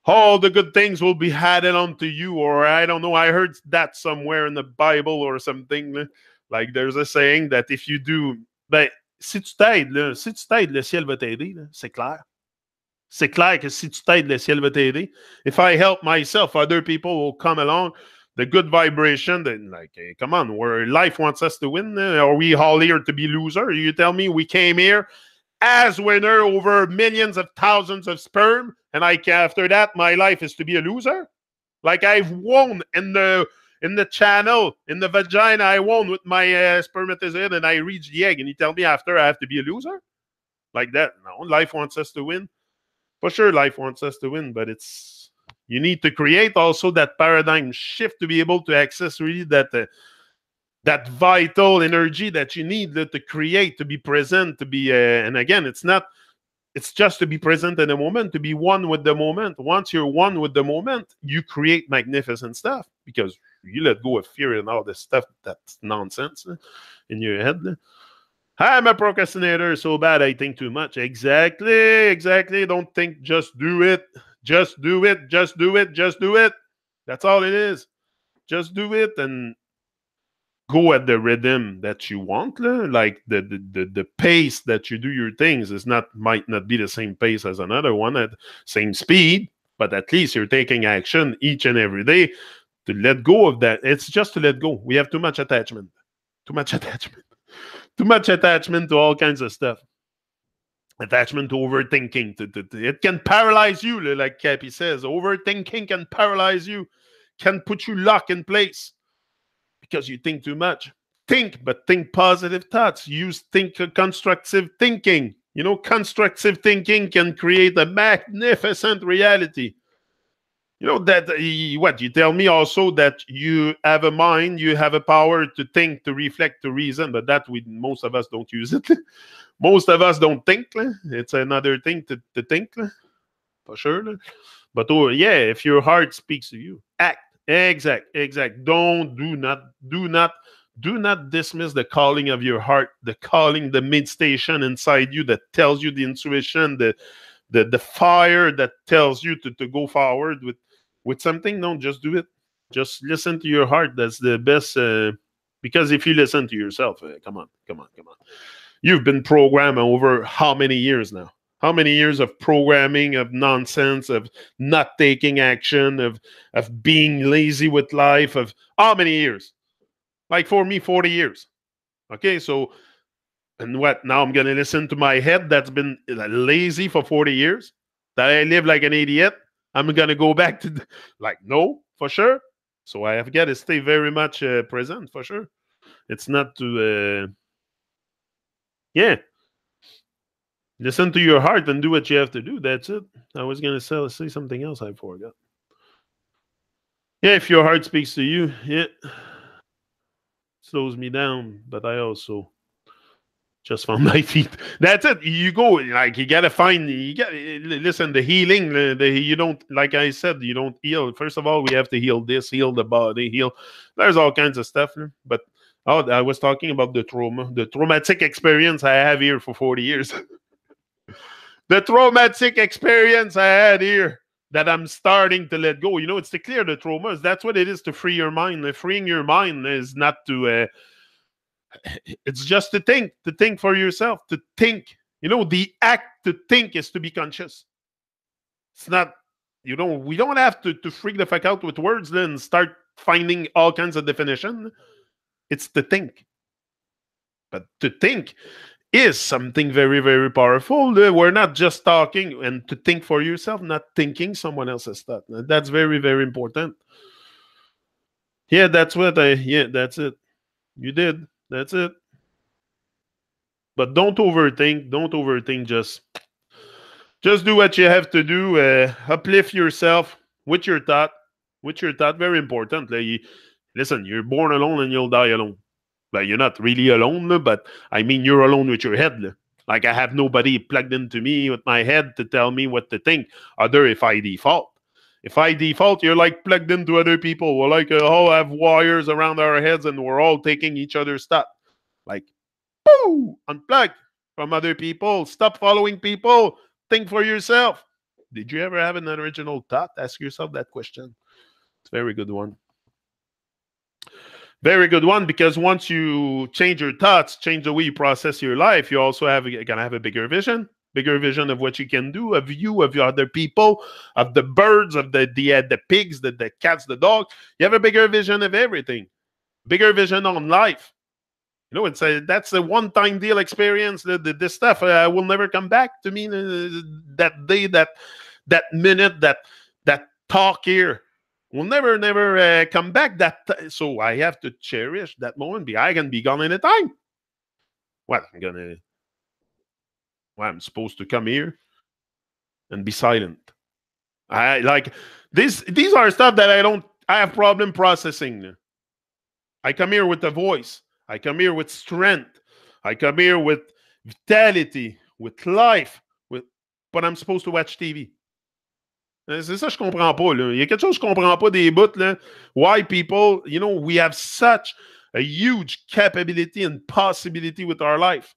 All the good things will be added unto you, or I don't know. I heard that somewhere in the Bible or something. Like there's a saying that if you do, ben, si tu t'aides, le ciel va t'aider. C'est clair. C'est clair que si tu t'aides, le ciel va t'aider. If I help myself, other people will come along. The good vibration, then like, hey, come on, where life wants us to win. Are we all here to be loser? You tell me we came here as winner over millions of thousands of sperm, and after that, my life is to be a loser? Like I've won in the channel, in the vagina, I won with my spermatozoid, and I reached the egg, and you tell me after I have to be a loser? Like that? No, life wants us to win. For sure, life wants us to win, but you need to create also that paradigm shift to be able to access really that vital energy that you need to create, to be present, to be, and again, it's just to be present in the moment, to be one with the moment. Once you're one with the moment, you create magnificent stuff because you let go of fear and all this stuff that's nonsense in your head. I'm a procrastinator so bad I think too much. Exactly. Don't think, just do it. Just do it. That's all it is. Just do it and go at the rhythm that you want. Like the pace that you do your things might not be the same pace as another one at same speed, but at least you're taking action each and every day to let go of that. It's just to let go. We have too much attachment. Too much attachment to all kinds of stuff. Attachment to overthinking. It can paralyze you, like Cappy says. Overthinking can paralyze you, can put you locked in place because you think too much. Think, but think positive thoughts. Think constructive thinking. Constructive thinking can create a magnificent reality. That what you tell me also that you have a mind, you have a power to think, to reflect, to reason, but that most of us don't use it. Most of us don't think. It's another thing to think, for sure. But if your heart speaks to you, act. Exact. Do not dismiss the calling of your heart, the calling, the mid station inside you that tells you the intuition, the fire that tells you to go forward with something. No, just do it. Just listen to your heart. That's the best. Because if you listen to yourself, come on. You've been programmed over how many years now? How many years of programming, of nonsense, of not taking action, of being lazy with life, of how many years? Like for me, 40 years. Okay, so, and what? Now I'm going to listen to my head that's been lazy for 40 years? That I live like an idiot? I'm going to go back to, no, for sure. So I have got to stay very much present, for sure. It's not to, listen to your heart and do what you have to do. That's it. I was going to say something else. I forgot. Yeah, if your heart speaks to you, slows me down, but I also just found my feet. That's it. You go, you got to find, listen, the healing, you don't, like I said, you don't heal. First of all, we have to heal this, heal the body, there's all kinds of stuff. But I was talking about the traumatic experience I have here for 40 years. The traumatic experience I had here that I'm starting to let go. It's to clear the traumas. That's what it is, to free your mind. Freeing your mind is not to, it's just to think for yourself, to think. The act to think is to be conscious. It's not, we don't have to freak the fuck out with words and start finding all kinds of definition. It's to think. But to think is something very, very powerful. We're not just talking, and to think for yourself, not thinking someone else's thought. That's very, very important. Yeah, that's it. You did. That's it. But don't overthink. Don't overthink. Just do what you have to do. Uplift yourself with your thought. With your thought, very important. Listen, you're born alone and you'll die alone. But you're not really alone, but I mean you're alone with your head. Like I have nobody plugged into me with my head to tell me what to think, other if I default. If I default, you're like plugged into other people. We're like all have wires around our heads and we're all taking each other's stuff. Like, boo! Unplug from other people. Stop following people. Think for yourself. Did you ever have an original thought? Ask yourself that question. It's a very good one. Very good one, because once you change your thoughts, change the way you process your life, you also gonna have a bigger vision of what you can do, of you, of your other people, of the birds, of the pigs, the cats, the dog. You have a bigger vision of everything, bigger vision on life. You know, that's a one-time deal experience. This stuff will never come back to me. That day, that minute, that talk here will never come back. So I have to cherish that moment. I can be gone anytime. What I'm supposed to come here and be silent. I like this. These are stuff that I have problem processing. I come here with a voice. I come here with strength. I come here with vitality, with life. But I'm supposed to watch TV. C'est ça, je comprends pas. Là. Il y a quelque chose que je comprends pas des bouts. Là. Why people, we have such a huge capability and possibility with our life,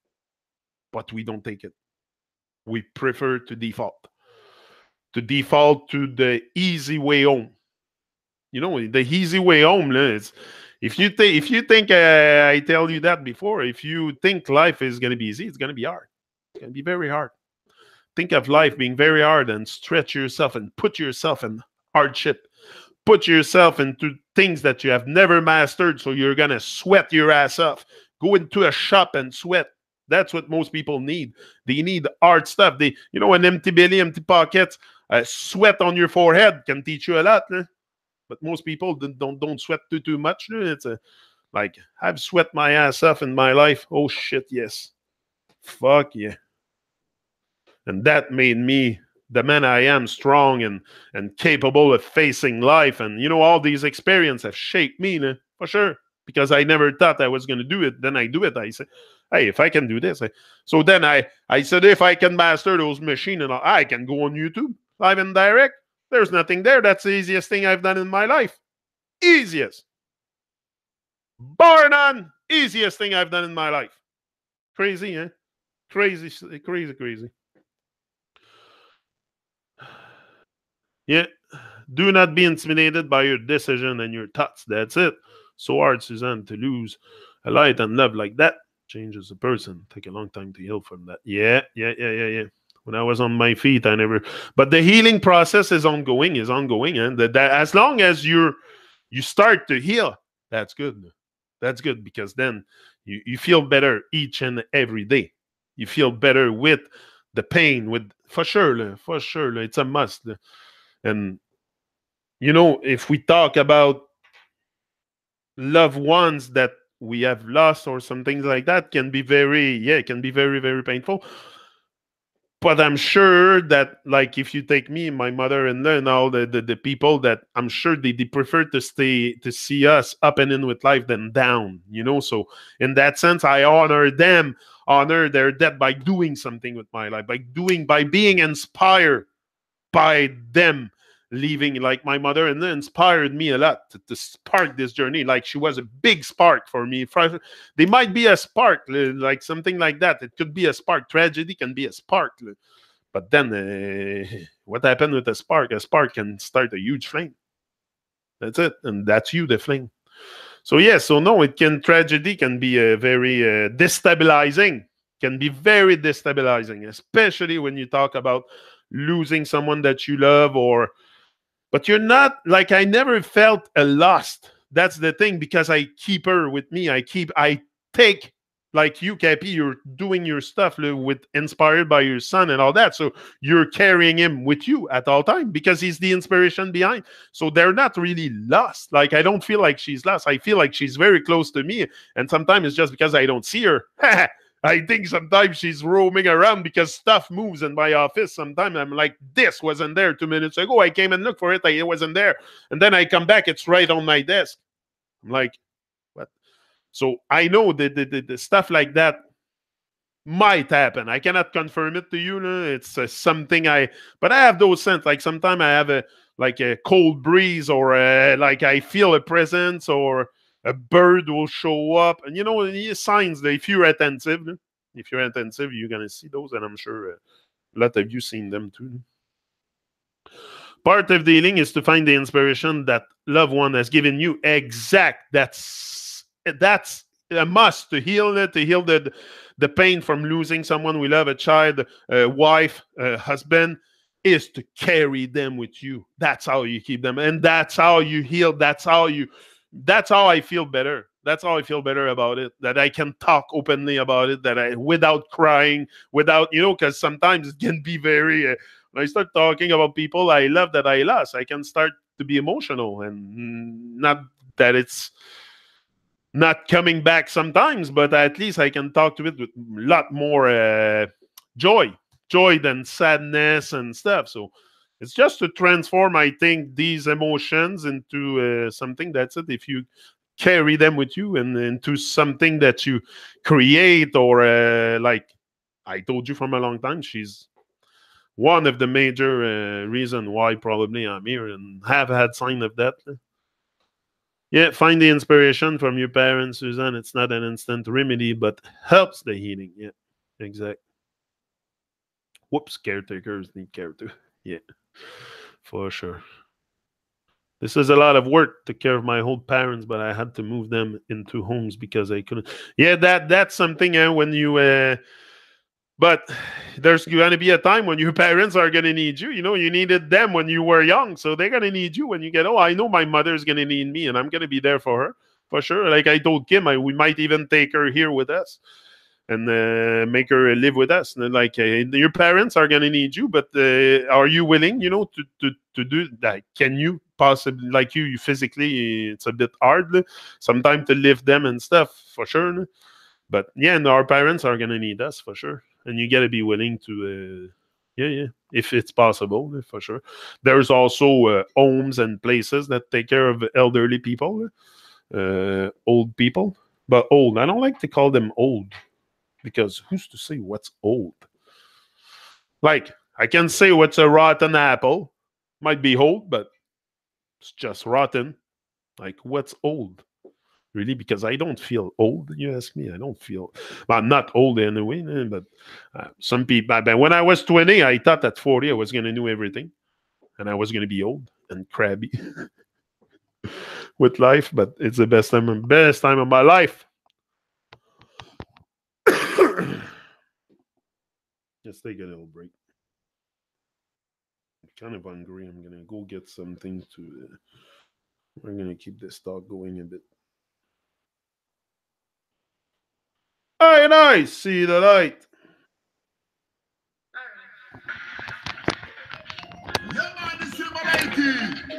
but we don't take it. We prefer to default to the easy way home. The easy way home is if you think I tell you that before, if you think life is going to be easy, it's going to be hard. It's going to be very hard. Think of life being very hard and stretch yourself and put yourself in hardship. Put yourself into things that you have never mastered, so you're going to sweat your ass off. Go into a shop and sweat. That's what most people need. They need hard stuff. An empty belly, empty pockets, sweat on your forehead can teach you a lot. Eh? But most people don't sweat too much. It's like, I've sweat my ass off in my life. Oh, shit, yes. Fuck yeah. And that made me the man I am, strong and capable of facing life. And, all these experiences have shaped me, for sure. Because I never thought I was going to do it. Then I do it. I say, hey, if I can do this. So then I said, if I can master those machines, and I can go on YouTube, live and direct. There's nothing there. That's the easiest thing I've done in my life. Easiest. Bar none. Easiest thing I've done in my life. Crazy, eh? Crazy. Yeah. Do not be intimidated by your decision and your thoughts. That's it. So hard, Suzanne, to lose a light and love like that. Changes a person. Take a long time to heal from that. Yeah. When I was on my feet, I never. But the healing process is ongoing. And that as long as you start to heal, that's good. That's good, because then you feel better each and every day. You feel better with the pain, for sure. It's a must. And if we talk about loved ones that we have lost or some things like that, can be very, very painful. But I'm sure that, like, if you take me, my mother-in-law, and all the people, that I'm sure they prefer to see us up and in with life than down, So in that sense, I honor their death by doing something with my life, by being inspired by them leaving. Like, my mother-in-law inspired me a lot to spark this journey. Like, she was a big spark for me. They might be a spark, like something like that. It could be a spark. Tragedy can be a spark. But then what happened with a spark? A spark can start a huge flame. That's it. And that's you, the flame. So no, tragedy can be very destabilizing. Can be very destabilizing, especially when you talk about losing someone that you love, but you're not, like, I never felt a lost that's the thing, because I keep her with me. I take, like you, Cappy, you're doing your stuff with inspired by your son and all that. So you're carrying him with you at all time because he's the inspiration behind. So they're not really lost. Like, I don't feel like she's lost. I feel like she's very close to me. And sometimes it's just because I don't see her. I think sometimes she's roaming around because stuff moves in my office. Sometimes I'm like, this wasn't there 2 minutes ago. I came and looked for it. It wasn't there. And then I come back. It's right on my desk. I'm like, what? So I know that the stuff like that might happen. I cannot confirm it to you. No? It's something but I have those sense. Like sometimes I have a cold breeze, or like I feel a presence, or a bird will show up. And signs that if you're attentive, you're going to see those. And I'm sure a lot of you seen them too. Part of the healing is to find the inspiration that loved one has given you. That's a must to heal it, to heal the pain from losing someone we love, a child, a wife, a husband, is to carry them with you. That's how you keep them. And that's how you heal. That's how I feel better. That's how I feel better about it, that I can talk openly about it, without crying, without, because sometimes it can be very, when I start talking about people I love that I lost, I can start to be emotional, and not that it's not coming back sometimes, but at least I can talk to it with a lot more joy than sadness and stuff. So it's just to transform, I think, these emotions into something. That's it. If you carry them with you and into something that you create, or like I told you from a long time, she's one of the major reason why probably I'm here and have had sign of that. Yeah, find the inspiration from your parents, Suzanne. It's not an instant remedy, but helps the healing. Yeah, exactly. Whoops, caretakers need care too. Yeah, for sure. This is a lot of work to care of my old parents, but I had to move them into homes because I couldn't. Yeah, that's something when you... But there's going to be a time when your parents are going to need you. You needed them when you were young, so they're going to need you when you get, I know my mother's going to need me, and I'm going to be there for her, for sure. Like I told Kim, we might even take her here with us and make her live with us. And like, your parents are going to need you, but are you willing, to do that? Can you possibly, like you physically, it's a bit hard sometimes to lift them and stuff, for sure. But yeah, and our parents are going to need us, for sure. And you got to be willing to, if it's possible, for sure. There's also homes and places that take care of elderly people, old people. But old, I don't like to call them old, because who's to say what's old? Like, I can say what's a rotten apple. Might be old, but it's just rotten. Like, what's old? Really, because I don't feel old, you ask me. I don't feel... Well, I'm not old anyway, but some people... When I was 20, I thought at 40 I was going to know everything. And I was going to be old and crabby with life, but it's the best time of my life. Let's take a little break. I'm kind of hungry. I'm going to go get something to... we're going to keep this talk going a bit. Hey, nice. See the light.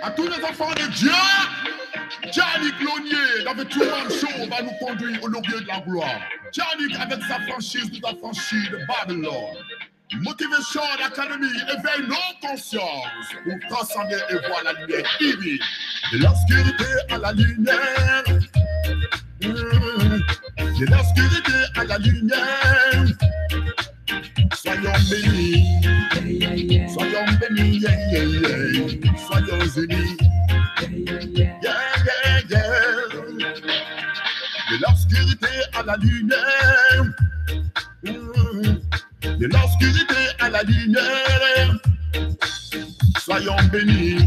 À tous les enfants de Dieu, Yannick Lonier, avec tout un show, va nous conduire au lieu de la gloire. Yannick, avec sa franchise, nous a franchi de Babylone. Motivation Academy éveille nos consciences pour transcender et voir la lumière divine. De l'obscurité à la lumière. De l'obscurité à la lumière. Soyons bénis. Soyons bénis. Soyons unis. De l'obscurité à la lumière. De l'obscurité à la lumière. Soyons bénis.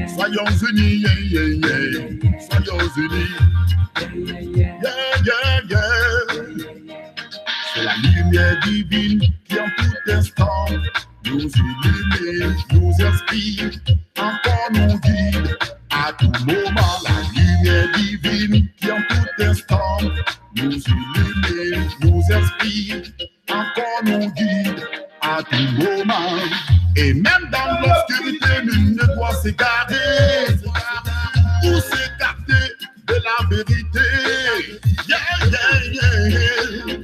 Soyons unis. Soyons unis. C'est la lumière divine qui en tout instant nous illumine, nous inspire, encore nous guide. À tout moment, la lumière illuminés, nos esprits encore nous guident à tout moment. Et même dans l'obscurité, nul ne doit s'égarer ou s'écarter de la vérité. Yeah, yeah, yeah, yeah.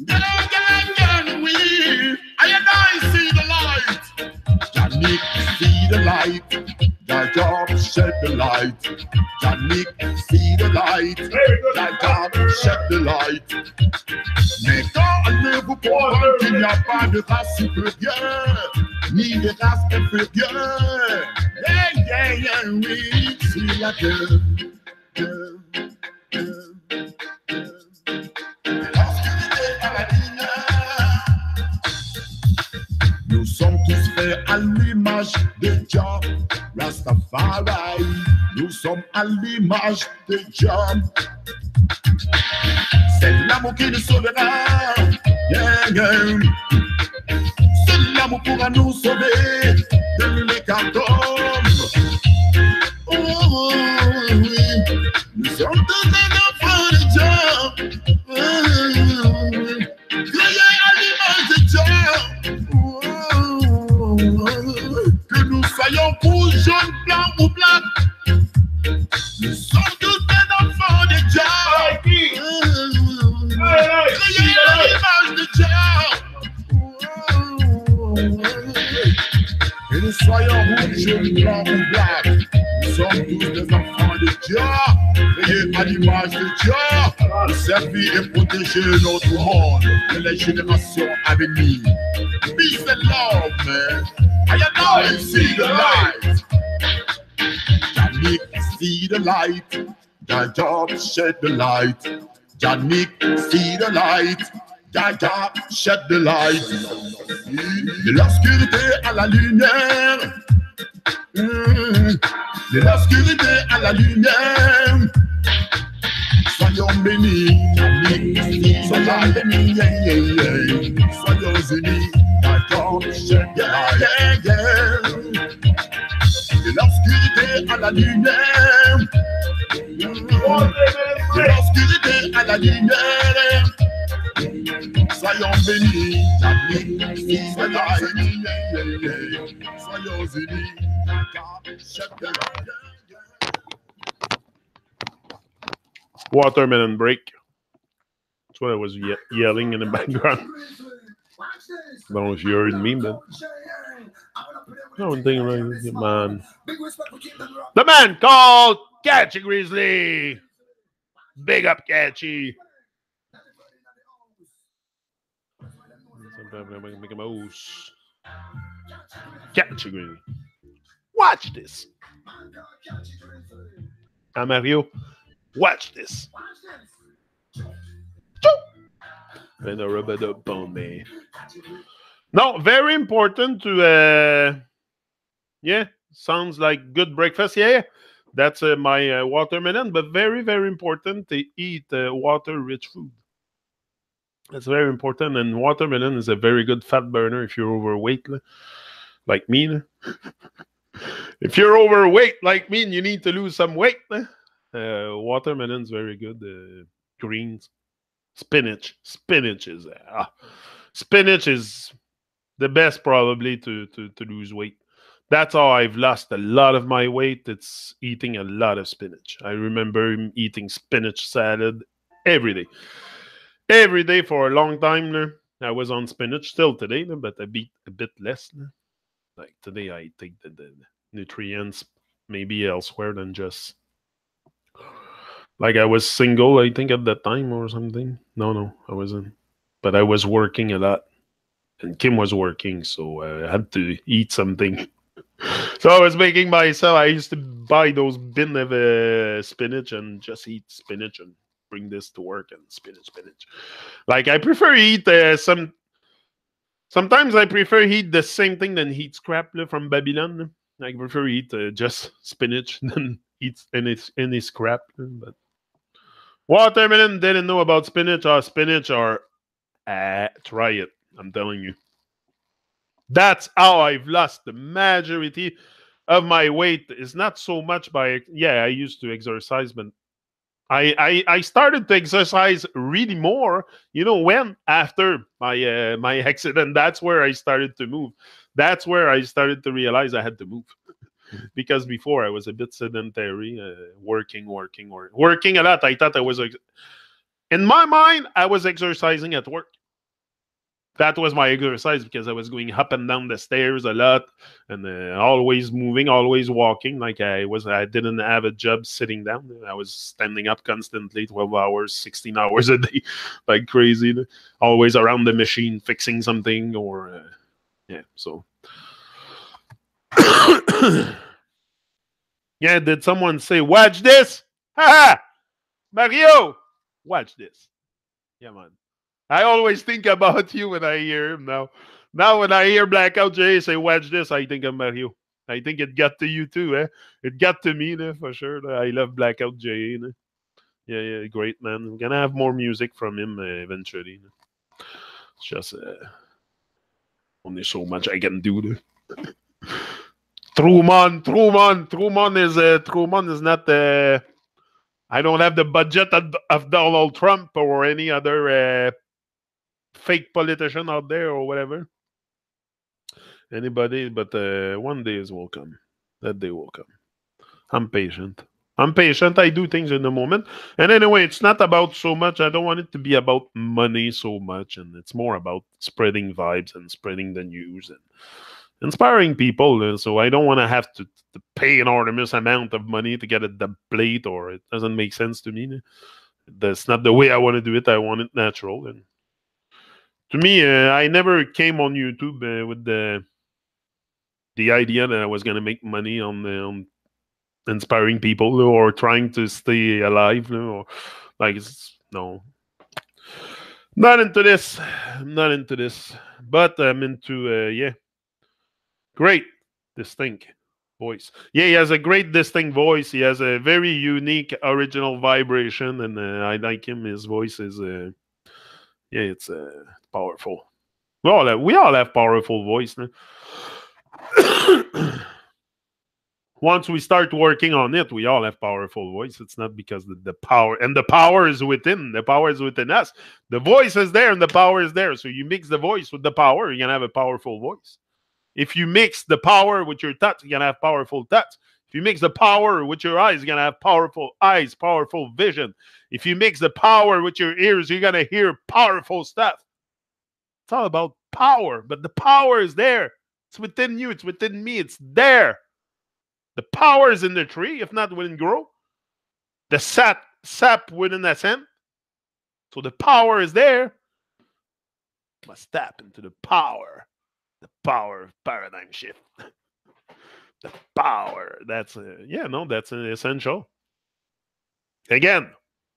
Yeah, yeah, yeah, we. I see the light. Yannick, see the light. Jacob, shed the light. Yannick, see the light. Jacob, shed the light. Mais quand allez-vous comprendre qu'il n'y a pas de race supérieure, ni de race inférieure? Yeah, yeah, yeah, oui, c'est la gueule. L'obscurité à la lumière. Nous sommes tous faits à l'image de Dieu, Rastafari. Nous sommes à l'image de Dieu. C'est l'amour qui nous sauvera. Yeah, yeah. C'est l'amour pourra nous sauver de l'hécatombe. Oh, oh, oui. Nous sommes tous des enfants de Dieu. Créés à l'image de Dieu. Que nous soyons rouges, jaunes, blancs ou blancs, nous sommes tous des enfants de Dieu. Créés à l'image de Dieu. Que nous soyons rouges, jaunes, blancs ou blancs, nous sommes tous des enfants de Dieu. Créés à l'image de Dieu, pour servir et protéger notre monde et les générations à venir. Peace and love, man. I see the light. Yannick, see the light. Jacob, shed the light. Yannick, see the light. Jacob, shed the light. De l'obscurité à la lumière. De l'obscurité à la lumière. Soyons bénis, soyons bénis, yeah, yeah, yeah. Soyons unis, d'accord, yeah, yeah, yeah. De l'obscurité à la lumière, de l'obscurité à la lumière. Soyons bénis, soyons unis, yeah, yeah, yeah. Soyons unis, d'accord, yeah, yeah. Watermelon break. That's what I was yelling in the background. I don't know if you heard me, but I don't think like the man. The man called Catchy Grizzly. Big up Catchy. Sometimes I make a mouse. Catchy Grizzly. Watch this. Mario. Watch this. And a rubber dub on me. No, very important to yeah, sounds like good breakfast. Yeah, that's my watermelon, but very, very important to eat water-rich food. That's very important, and watermelon is a very good fat burner if you're overweight, like me. If you're overweight like me and you need to lose some weight, watermelon's very good. Greens, spinach is the best probably to lose weight. That's how I've lost a lot of my weight. It's eating a lot of spinach. I remember eating spinach salad every day for a long time. I was on spinach still today, but I eat a bit less. Like today, I take the nutrients maybe elsewhere than just. Like I was single, I think, at that time or something. No, I wasn't. But I was working a lot. And Kim was working, so I had to eat something. So I was making myself. I used to buy those bin of spinach and just eat spinach and bring this to work and spinach. Like I prefer eat Sometimes I prefer eat the same thing than eat scrap from Babylon. I prefer eat just spinach than eat any scrap. But watermelon didn't know about spinach or try it. I'm telling you. That's how I've lost the majority of my weight. It's not so much by I used to exercise, but I started to exercise really more, you know, when after my my accident. That's where I started to move. That's where I started to realize I had to move. Because before I was a bit sedentary, working a lot. I thought I was in my mind I was exercising at work. That was my exercise because I was going up and down the stairs a lot and always moving, always walking. Like I didn't have a job sitting down. I was standing up constantly, 12 hours, 16 hours a day, like crazy. Always around the machine, fixing something or yeah. So yeah, did someone say, "Watch this"? Ha ha! Mario, watch this. Yeah, man. I always think about you when I hear him now. Now when I hear Blackout Jay say, "Watch this," I think of Mario. I think it got to you too, eh? It got to me, for sure. I love Blackout Jay. Yeah, yeah, great man. I'm gonna have more music from him eventually. It's just only so much I can do. Truman is not. I don't have the budget of Donald Trump or any other fake politician out there or whatever. Anybody, but one day will come. That day will come. I'm patient. I do things in the moment. And anyway, it's not about so much. I don't want it to be about money so much. And it's more about spreading vibes and spreading the news and inspiring people. So I don't want to have to pay an enormous amount of money to get a dub plate, or it doesn't make sense to me. That's not the way I want to do it. I want it natural. And to me, I never came on YouTube with the idea that I was going to make money on inspiring people or trying to stay alive. Or like, no, not into this. I'm not into this. But I'm into, yeah, great, distinct voice. Yeah, he has a great distinct voice. He has a very unique, original vibration, and I like him. His voice is, yeah, it's powerful. We all have powerful voice. Once we start working on it, we all have powerful voice. It's not because the power, and the power is within. The power is within us. The voice is there and the power is there. So you mix the voice with the power, you're going to have a powerful voice. If you mix the power with your touch, you're going to have powerful touch. If you mix the power with your eyes, you're going to have powerful eyes, powerful vision. If you mix the power with your ears, you're going to hear powerful stuff. It's all about power, but the power is there. It's within you. It's within me. It's there. The power is in the tree. If not, it wouldn't grow. The sap wouldn't ascend. So the power is there. Must tap into the power. The power of paradigm shift. The power. That's that's essential. Again,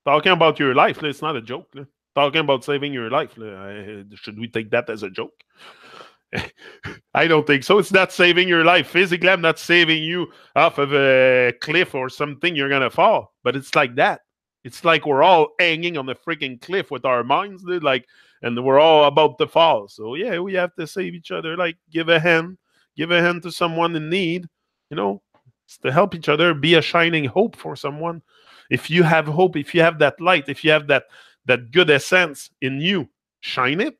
talking about your life. It's not a joke. Talking about saving your life. Should we take that as a joke? I don't think so. It's not saving your life physically. I'm not saving you off of a cliff or something. You're gonna fall. But it's like that. It's like we're all hanging on the freaking cliff with our minds, and we're all about to fall. So yeah, we have to save each other. Like give a hand to someone in need. It's to help each other. Be a shining hope for someone. If you have hope, if you have that light, if you have that good essence in you, shine it.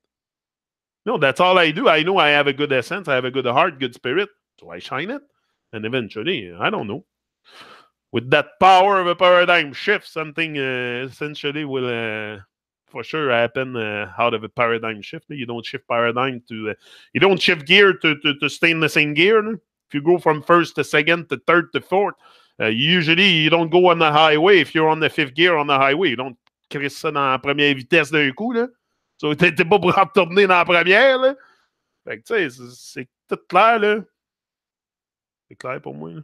No, that's all I do. I know I have a good essence. I have a good heart, good spirit. So I shine it. And eventually, I don't know. With that power of a paradigm shift, something essentially will for sure happen out of a paradigm shift. You don't shift paradigm to... you don't shift gear to stay in the same gear. No? If you go from first to second to third to fourth, usually you don't go on the highway. If you're on the fifth gear on the highway, you don't crisser ça dans la première vitesse d'un coup, là. So, t'es pas pour retourner dans la première, là. Fait que, tu sais, c'est tout clair, là. C'est clair pour moi, là.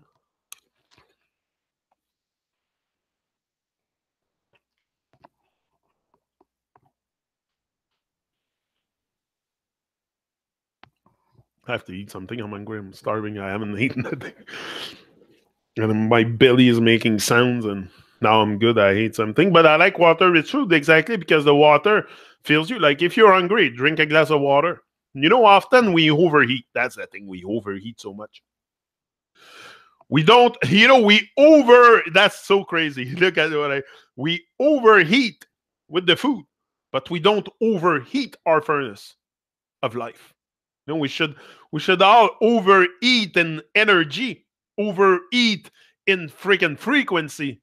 I have to eat something. I'm hungry. I'm starving. I haven't eaten anything. And my belly is making sounds, and now I'm good. I ate something. But I like water-rich food exactly because the water fills you. Like if you're hungry, drink a glass of water. Often we overheat. That's the thing. We overheat so much. We don't, you know, that's so crazy. Look at we overheat with the food, but we don't overheat our furnace of life. No, we should all overeat in energy, overeat in freaking frequency,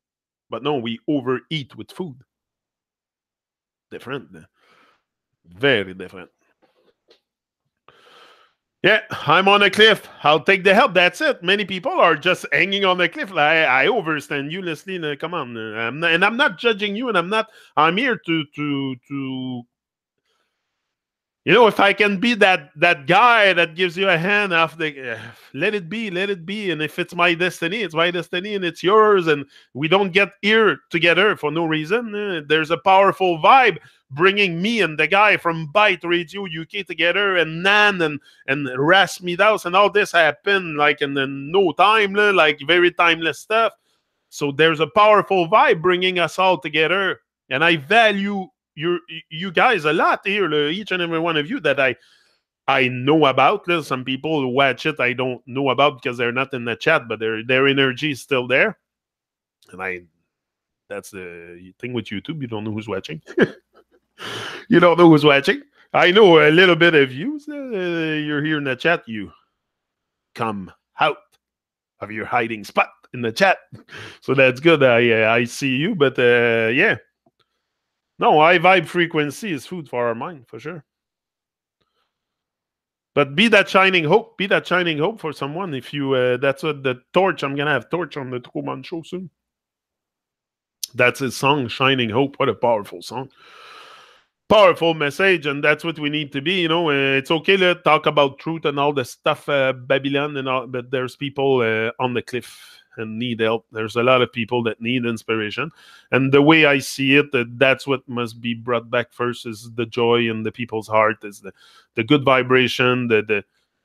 but no, we overeat with food. Different, very different. Yeah, I'm on a cliff. I'll take the help. That's it. Many people are just hanging on the cliff. I overstand you, Leslie. Come on, I'm not judging you, and I'm here to. You know, if I can be that guy that gives you a hand off the, let it be. And if it's my destiny, it's my destiny, and it's yours. And we don't get here together for no reason. There's a powerful vibe bringing me and the guy from Byte Radio UK together, and Nan and Rasmidas, and all this happened like in no time, like very timeless stuff. So there's a powerful vibe bringing us all together, and I value you guys a lot here, each and every one of you that I know about. Some people who watch it I don't know about because they're not in the chat, but their energy is still there. And that's the thing with YouTube. You don't know who's watching. You don't know who's watching. I know a little bit of you. You're here in the chat. You come out of your hiding spot in the chat. So that's good. I see you, but yeah. No, high vibe frequency is food for our mind, for sure. But be that shining hope. Be that shining hope for someone. If you, that's what the torch. I'm gonna have torch on the Truman show soon. That's his song, Shining Hope. What a powerful song. Powerful message, and that's what we need to be. You know, it's okay to talk about truth and all the stuff, Babylon and all, but there's people on the cliff and need help. There's a lot of people that need inspiration, and the way I see it, that's what must be brought back first is the joy in the people's heart, is the good vibration.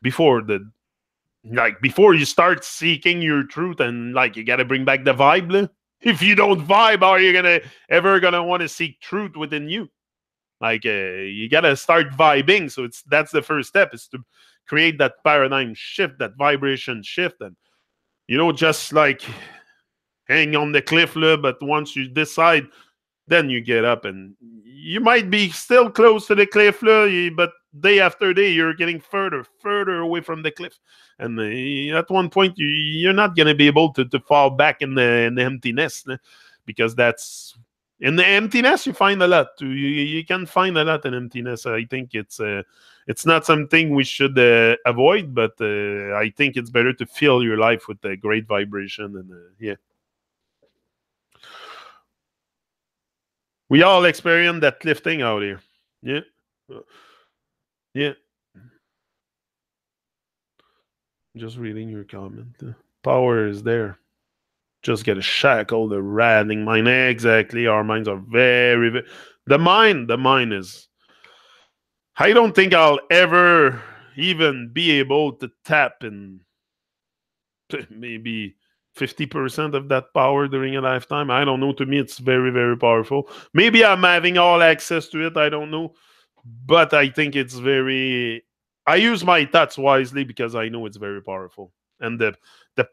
Before you start seeking your truth, and like you got to bring back the vibe. If you don't vibe, how are you ever gonna want to seek truth within you? Like you gotta start vibing. So that's the first step, is to create that paradigm shift, that vibration shift, and just like hang on the cliff, but once you decide, then you get up, and you might be still close to the cliff, but day after day you're getting further away from the cliff, and at one point you're not gonna be able to fall back in the emptiness, because that's. In the emptiness, you find a lot. You can find a lot in emptiness. I think it's not something we should avoid, but I think it's better to fill your life with a great vibration. And yeah, we all experience that lifting out here. Yeah, yeah. Just reading your comment. Power is there. Just get a shackle, the rattling mind. Exactly. Our minds are very, very... The mind is... I don't think I'll ever even be able to tap in maybe 50% of that power during a lifetime. I don't know. To me, it's very, very powerful. Maybe I'm having all access to it. I don't know. But I think it's very... I use my thoughts wisely because I know it's very powerful. And the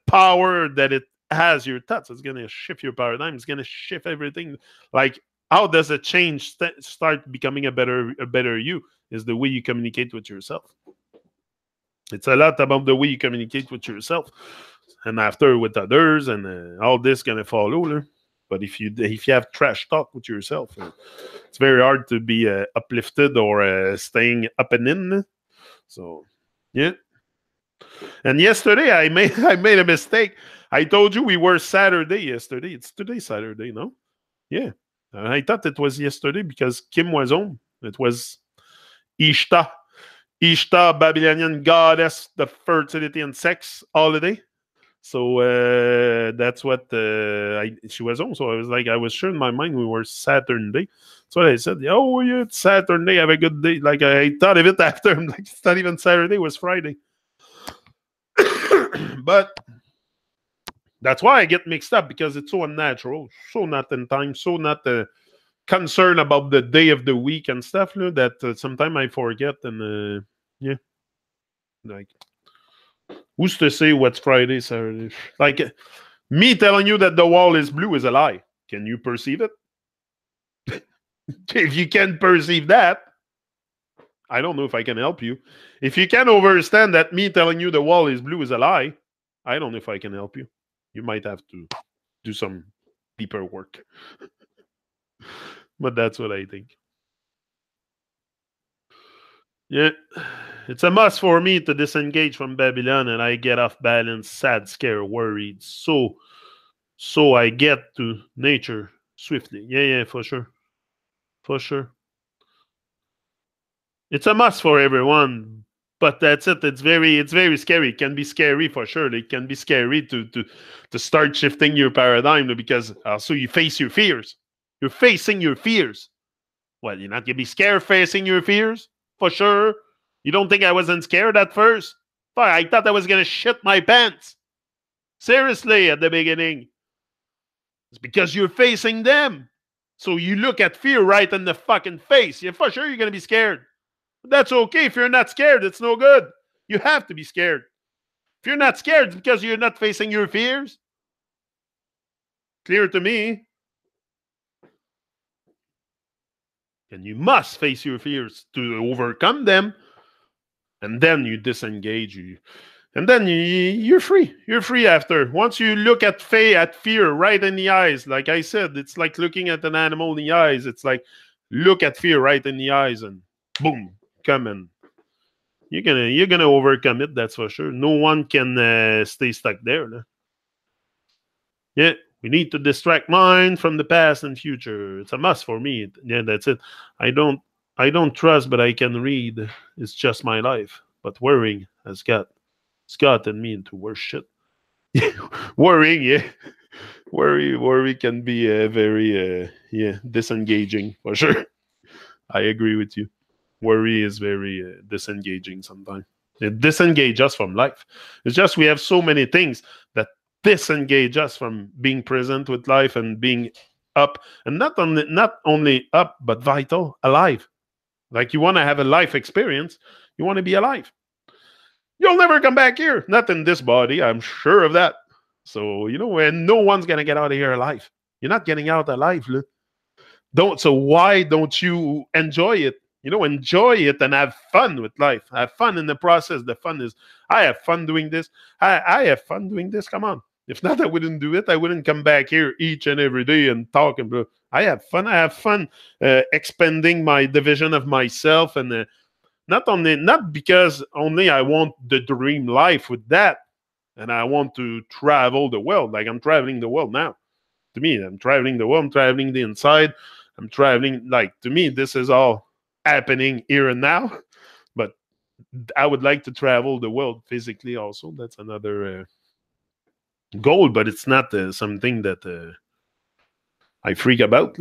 power that it has, your thoughts, it's going to shift your paradigm. It's going to shift everything. Like, how does a change start becoming a better you? Is the way you communicate with yourself. It's a lot about the way you communicate with yourself, and after with others, and all this going to follow. But if you have trash talk with yourself, it's very hard to be uplifted or staying up and in. So, yeah. And yesterday I made a mistake. I told you we were Saturday yesterday. It's today Saturday, no? Yeah. I thought it was yesterday because Kim was home. It was Ishtar, Babylonian goddess, the fertility and sex holiday. So that's what she was home. So I was sure in my mind we were Saturday. So I said, oh, yeah, it's Saturday. Have a good day. Like I thought of it after. I'm like, it's not even Saturday. It was Friday. But that's why I get mixed up, because it's so unnatural, so not in time, so not concerned about the day of the week and stuff, that sometimes I forget. And yeah, like Who's to say what's Friday, Saturday? Like, me telling you that the wall is blue is a lie. Can you perceive it? If you can perceive that, I don't know if I can help you. If you can understand that me telling you the wall is blue is a lie, I don't know if I can help you. You might have to do some deeper work. But that's what I think. Yeah. It's a must for me to disengage from Babylon and I get off balance, sad, scared, worried. So I get to nature swiftly. Yeah, for sure. For sure. It's a must for everyone, but that's it. It's very scary. It can be scary for sure. It can be scary to start shifting your paradigm because also you face your fears. You're facing your fears. Well, you're not gonna be scared facing your fears? For sure. You don't think I wasn't scared at first? I thought I was gonna shit my pants. Seriously, at the beginning. It's because you're facing them. So you look at fear right in the fucking face. Yeah, for sure you're gonna be scared. But that's okay. If you're not scared, it's no good. You have to be scared. If you're not scared, it's because you're not facing your fears. Clear to me. And you must face your fears to overcome them. And then you disengage. And then you're free. You're free after. Once you look at fear right in the eyes, like I said, it's like looking at an animal in the eyes. It's like look at fear right in the eyes and boom, come in. You're gonna overcome it. That's for sure. No one can stay stuck there. No? Yeah, we need to distract mind from the past and future. It's a must for me. Yeah, that's it. I don't trust, but I can read. It's just my life. But worrying has gotten me into worse shit. Worrying, yeah. Worry can be very disengaging for sure. I agree with you. Worry is very disengaging sometimes. It disengages us from life. It's just we have so many things that disengage us from being present with life and being up, and not only up but vital, alive. Like you want to have a life experience, you want to be alive. You'll never come back here, not in this body. I'm sure of that. So and no one's gonna get out of here alive. You're not getting out alive. So why don't you enjoy it? Enjoy it and have fun with life. Have fun in the process. The fun is, I have fun doing this. I have fun doing this. Come on. If not, I wouldn't do it. I wouldn't come back here each and every day and talk. And I have fun. I have fun expanding my division of myself. And not because only I want the dream life with that. And I want to travel the world. Like I'm traveling the world now. To me, I'm traveling the world. I'm traveling the inside. I'm traveling, like, to me, this is all happening here and now, but I would like to travel the world physically also. That's another goal, but it's not something that I freak about.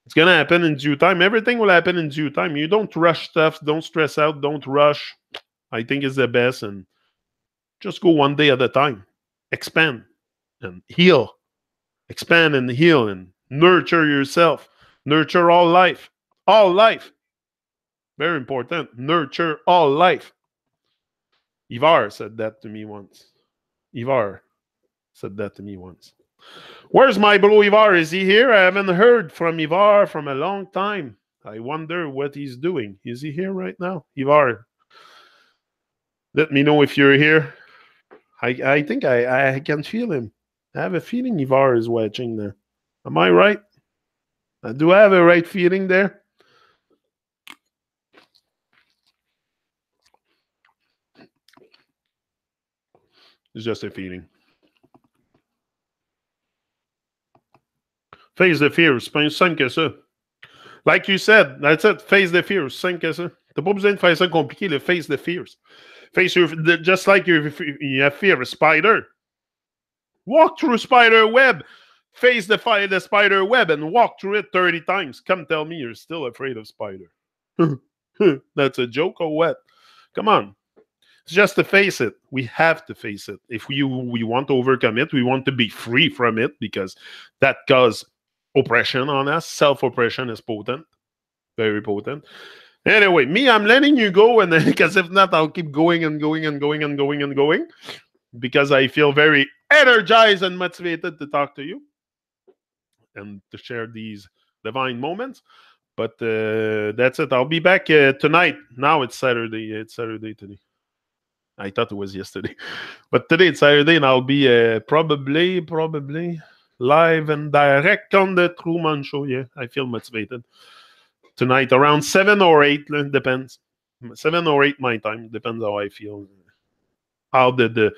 It's gonna happen in due time. Everything will happen in due time. You don't rush stuff. Don't stress out. Don't rush. I think it's the best, and just go one day at a time. Expand and heal. Expand and heal and nurture yourself. Nurture all life. All life. Very important. Nurture all life. Ivar said that to me once. Ivar said that to me once. Where's my bro Ivar? Is he here? I haven't heard from Ivar from a long time. I wonder what he's doing. Is he here right now? Ivar, let me know if you're here. I think I can feel him. I have a feeling Ivar is watching there. Am I right? Do I have a right feeling there? It's just a feeling. Face the fears. Pas simple que ça. Like you said, that's it. Face the fears. Simple que ça. T'as pas besoin de faire ça compliqué. Le face the fears. Face your, just like you have fear of a spider. Walk through a spider web. Face the spider web and walk through it 30 times. Come tell me you're still afraid of spider. That's a joke or what? Come on. It's just to face it. We have to face it. If we want to overcome it, we want to be free from it because that causes oppression on us. Self-oppression is potent. Very potent. Anyway, me, I'm letting you go, and because if not, I'll keep going and going and going and going and going because I feel very energized and motivated to talk to you and to share these divine moments. But that's it. I'll be back tonight. Now it's Saturday. It's Saturday today. I thought it was yesterday, but today it's Saturday, and I'll be probably live and direct on the Truman Show. Yeah, I feel motivated tonight around 7 or 8. Depends. 7 or 8 my time. Depends how I feel. How the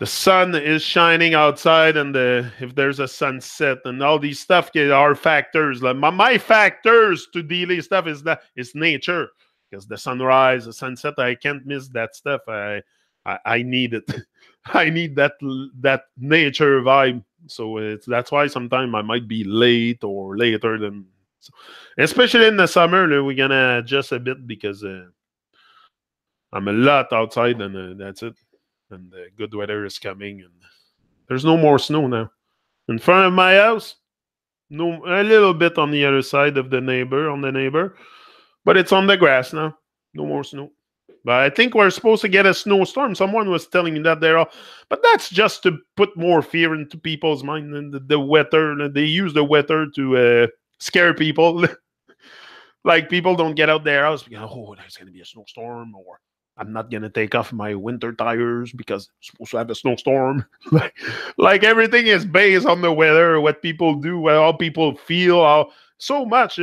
sun is shining outside, and if there's a sunset and all these stuff are factors. Like my factors to delay stuff is nature, because the sunrise, the sunset, I can't miss that stuff. I need it. I need that nature vibe. So that's why sometimes I might be late or later than, especially in the summer. We're gonna adjust a bit because I'm a lot outside, and that's it. And the good weather is coming, and there's no more snow now in front of my house. No, a little bit on the other side of the neighbor, but it's on the grass now. No more snow. But I think we're supposed to get a snowstorm. Someone was telling me that but that's just to put more fear into people's mind. And the weather, they use the weather to scare people. Like people don't get out their house because, oh, there's going to be a snowstorm, or I'm not going to take off my winter tires because it's supposed to have a snowstorm. like everything is based on the weather, what people do, how people feel, so much.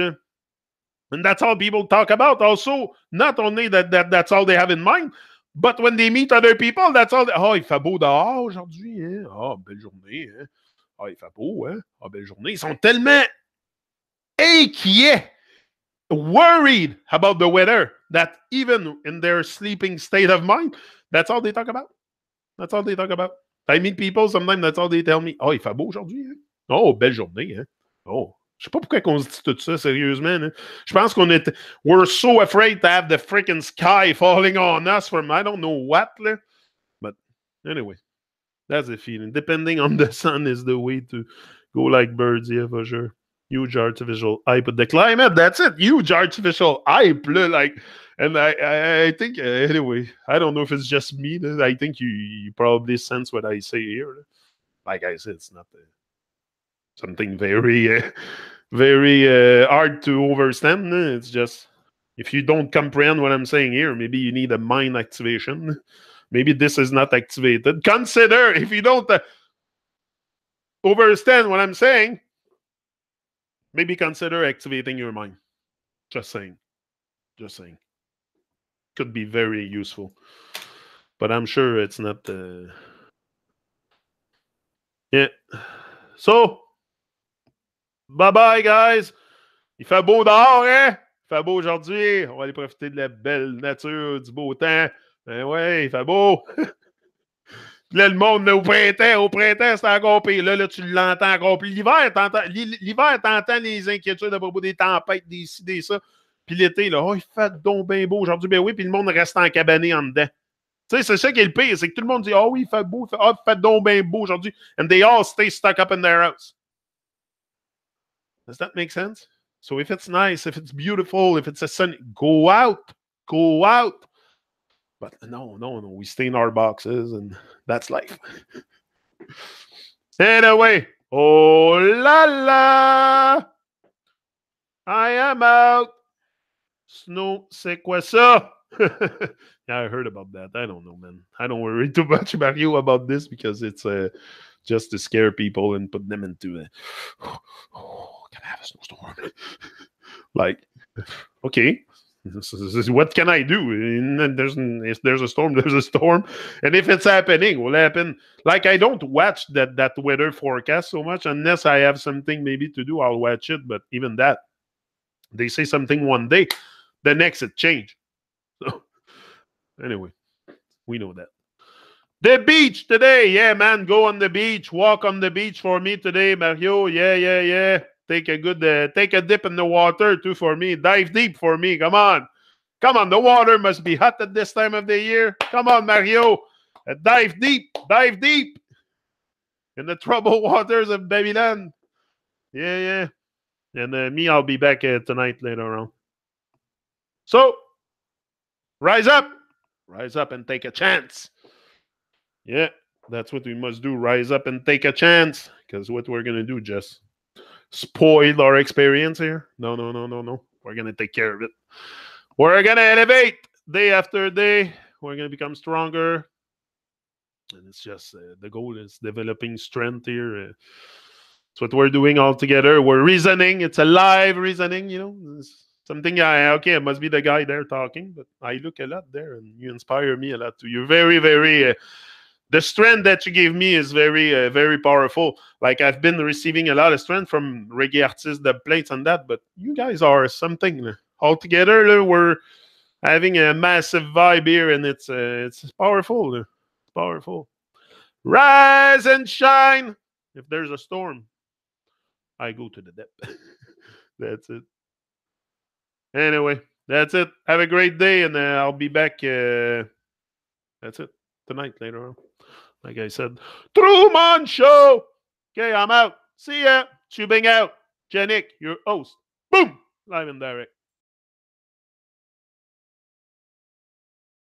And that's all people talk about. Also, not only that's all they have in mind, but when they meet other people, that's all. Oh, il fait beau dehors aujourd'hui. Hein? Oh, belle journée. Hein? Oh, il fait beau. Hein? Oh, belle journée. Ils sont tellement inquiets, worried about the weather, that even in their sleeping state of mind, that's all they talk about. That's all they talk about. I meet people, sometimes that's all they tell me. Oh, il fait beau aujourd'hui. Hein? Oh, belle journée. Hein? Oh. Je sais pas pourquoi on se dit tout ça, sérieusement. Hein? Je pense we're so afraid to have the freaking sky falling on us from I don't know what. Là. But anyway, that's the feeling. Depending on the sun is the way to go like birds, yeah, for sure. Huge artificial hype of the climate. That's it. Huge artificial hype. And I think, anyway, I don't know if it's just me. I think you probably sense what I say here. Like I said, it's not something very, very hard to understand. It's just, if you don't comprehend what I'm saying here, maybe you need a mind activation. Maybe this is not activated. Consider, if you don't understand what I'm saying, maybe consider activating your mind. Just saying. Just saying. Could be very useful. But I'm sure it's not. Yeah. So, bye-bye, guys. Il fait beau dehors, hein? Il fait beau aujourd'hui. On va aller profiter de la belle nature, du beau temps. Ben ouais, il fait beau. Là, le monde, là, au printemps, c'est encore pire. Là, tu l'entends encore plus. L'hiver, t'entends les inquiétudes à propos des tempêtes, des ci, des ça. Puis l'été, là, oh, il fait donc bien beau aujourd'hui. Ben oui, puis le monde reste encabané en dedans. Tu sais, c'est ça qui est le pire, c'est que tout le monde dit, oh oui, il fait beau, il fait donc bien beau aujourd'hui. And they all stay stuck up in their house. Does that make sense? So if it's nice, if it's beautiful, if it's a sun, go out. Go out. But no, we stay in our boxes, and that's life. Anyway, oh la la, I am out. Snow, c'est quoi ça? Yeah, I heard about that. I don't know, man. I don't worry too much about you about this because it's just to scare people and put them into can I have a snowstorm? Like, okay. What can I do? If there's a storm, there's a storm. And if it's happening, it will happen. Like, I don't watch that weather forecast so much unless I have something maybe to do. I'll watch it. But even that, they say something one day, the next it change. So, anyway, we know that. The beach today. Yeah, man, go on the beach. Walk on the beach for me today, Mario. Yeah. Take a dip in the water too for me. Dive deep for me. Come on. The water must be hot at this time of the year. Come on, Mario. Dive deep in the troubled waters of Babylon. Yeah. And me, I'll be back tonight later on. So, rise up and take a chance. Yeah, that's what we must do. Rise up and take a chance. Because what we're going to do, just spoil our experience here. No. We're going to take care of it. We're going to elevate day after day. We're going to become stronger. And it's just the goal is developing strength here. It's what we're doing all together. We're reasoning. It's a live reasoning, It's something, it must be the guy there talking, but I look a lot there and you inspire me a lot too. You're very, very, the strength that you give me is very, very powerful. Like I've been receiving a lot of strength from reggae artists, the plates and that, but you guys are something. All together, we're having a massive vibe here and it's powerful. It's powerful. Rise and shine. If there's a storm, I go to the depth. That's it. Anyway, that's it. Have a great day, and I'll be back. That's it. Tonight, later on. Like I said, Truman Show. Okay, I'm out. See ya. Tubing out. Janik, your host. Boom. Live and direct.